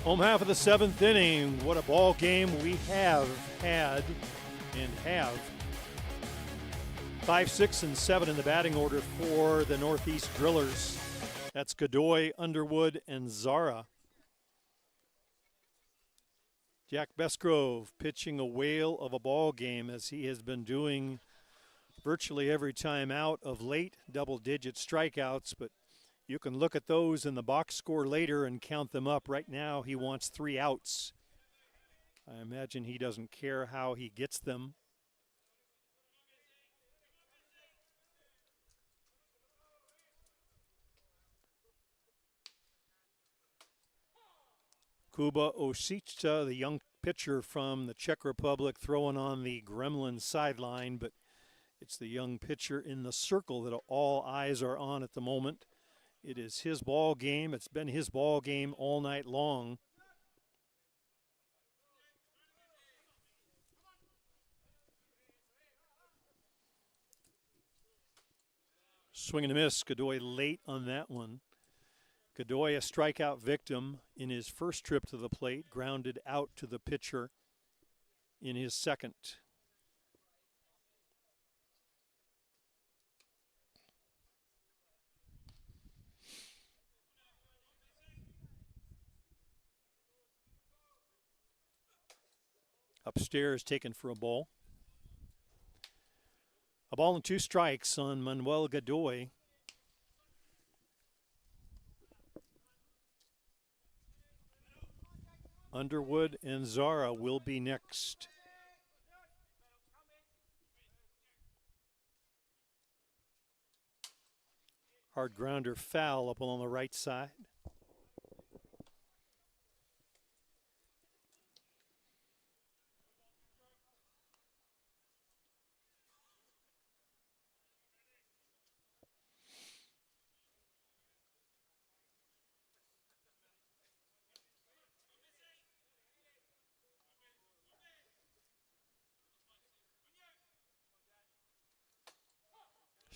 Home half of the seventh inning. What a ball game we have had and have. 5, 6, and 7 in the batting order for the Northeast Drillers. That's Godoy, Underwood, and Zara. Jack Besgrove pitching a whale of a ball game as he has been doing virtually every time out of late, double-digit strikeouts, but you can look at those in the box score later and count them up. Right now, he wants 3 outs. I imagine he doesn't care how he gets them. Kuba Osichta, the young pitcher from the Czech Republic, throwing on the Gremlins sideline, but it's the young pitcher in the circle that all eyes are on at the moment. It is his ball game. It's been his ball game all night long. Swing and a miss. Godoy late on that one. Godoy, a strikeout victim in his first trip to the plate, grounded out to the pitcher in his second. Upstairs, taken for a ball. A ball and 2 strikes on Manuel Godoy. Underwood and Zara will be next. Hard grounder foul up along the right side.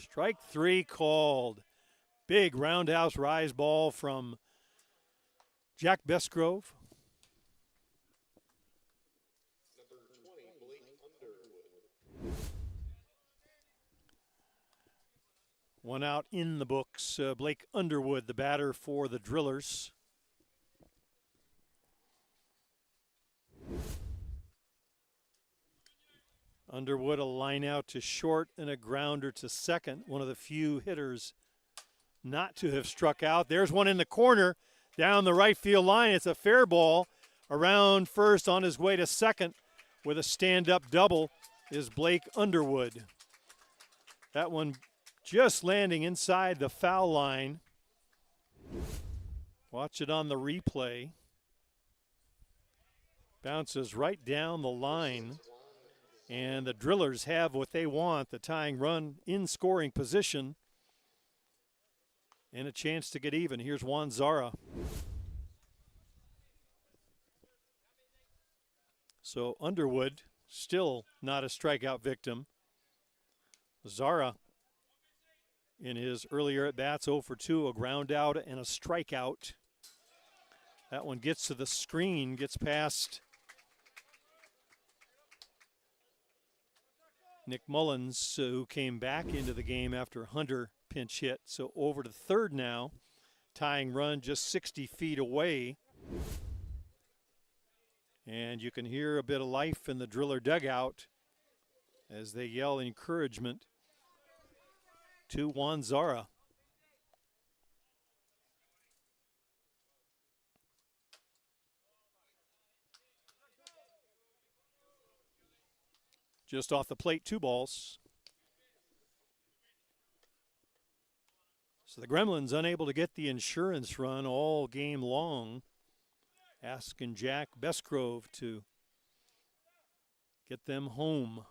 Strike 3 called. Big roundhouse rise ball from Jack Besgrove. Number 20, Blake Underwood. One out in the books. Blake Underwood, the batter for the Drillers. Underwood, a line out to short and a grounder to second. One of the few hitters not to have struck out. There's one in the corner down the right field line. It's a fair ball. Around first on his way to second with a stand-up double is Blake Underwood. That one just landing inside the foul line. Watch it on the replay. Bounces right down the line. And the Drillers have what they want, the tying run in scoring position. And a chance to get even. Here's Juan Zara. So Underwood still not a strikeout victim. Zara in his earlier at-bats 0 for 2, a ground out and a strikeout. That one gets to the screen, gets past Nick Mullins, who came back into the game after Hunter pinch hit. So over to third now. Tying run just 60 feet away. And you can hear a bit of life in the Driller dugout as they yell encouragement to Juan Zara. Just off the plate, 2 balls. So the Gremlins unable to get the insurance run all game long. Asking Jack Besgrove to get them home.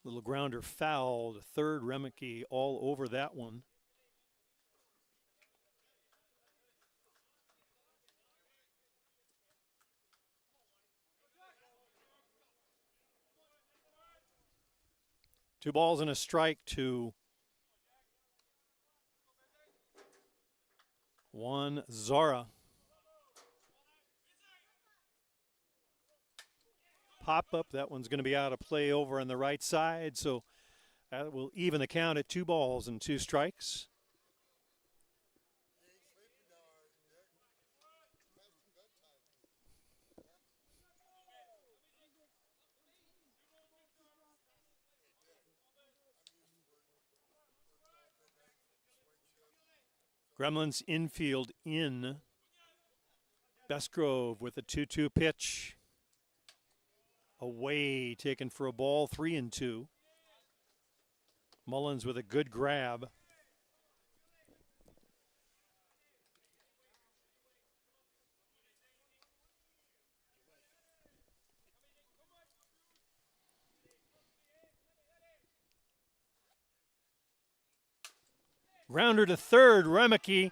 Little grounder foul to third. Remke all over that one. Two balls and a strike to Juan Zara. pop-up. That one's going to be out of play over on the right side, so that will even the count at 2 balls and 2 strikes. Gremlins infield in. Besgrove with a 2-2 pitch. Away, taken for a ball, 3-2. Mullins with a good grab. Grounder to third. Remeke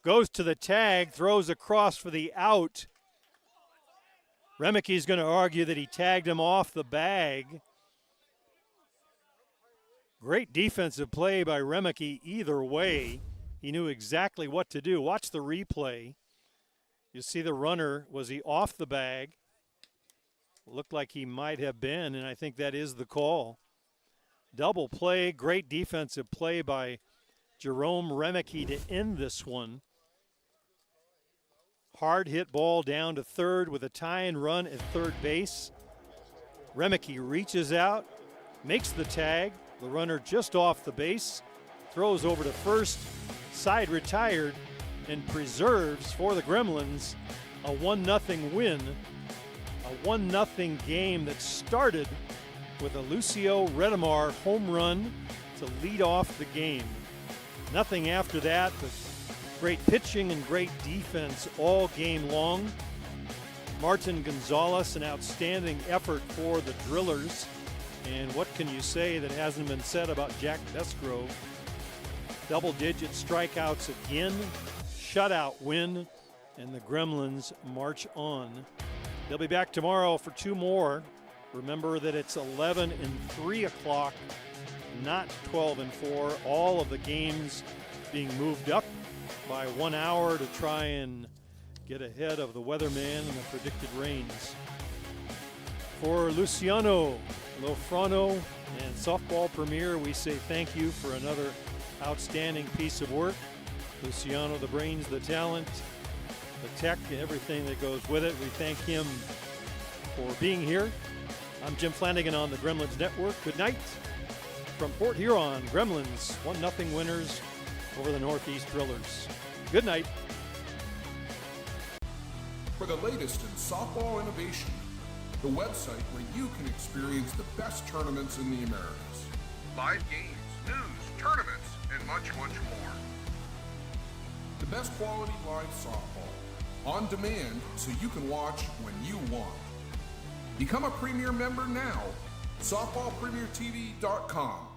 goes to the tag, throws across for the out. Remeke's going to argue that he tagged him off the bag. Great defensive play by Remeke either way. He knew exactly what to do. Watch the replay. You see the runner, was he off the bag? Looked like he might have been, and I think that is the call. Double play, great defensive play by Jerome Remeke to end this one. Hard hit ball down to third with a tie and run at third base. Remeke reaches out, makes the tag. The runner just off the base, throws over to first, side retired, and preserves for the Gremlins a 1-0 win. A 1-0 game that started with a Lucio Redemar home run to lead off the game. Nothing after that, but great pitching and great defense all game long. Martin Gonzalez, an outstanding effort for the Drillers. And what can you say that hasn't been said about Jack Besgrove? Double-digit strikeouts again, shutout win, and the Gremlins march on. They'll be back tomorrow for 2 more. Remember that it's 11 and 3 o'clock, not 12 and 4. All of the games being moved up by 1 hour to try and get ahead of the weatherman and the predicted rains. For Luciano Lofrano and Softball Premier, we say thank you for another outstanding piece of work. Luciano, the brains, the talent, the tech, and everything that goes with it. We thank him for being here. I'm Jim Flanagan on the Gremlins Network. Good night from Port Huron. Gremlins 1-0 winners over the Northeast Drillers. Good night. For the latest in softball innovation, the website where you can experience the best tournaments in the Americas. Live games, news, tournaments, and much, much more. The best quality live softball, on demand so you can watch when you want. Become a Premier member now, softballpremiertv.com.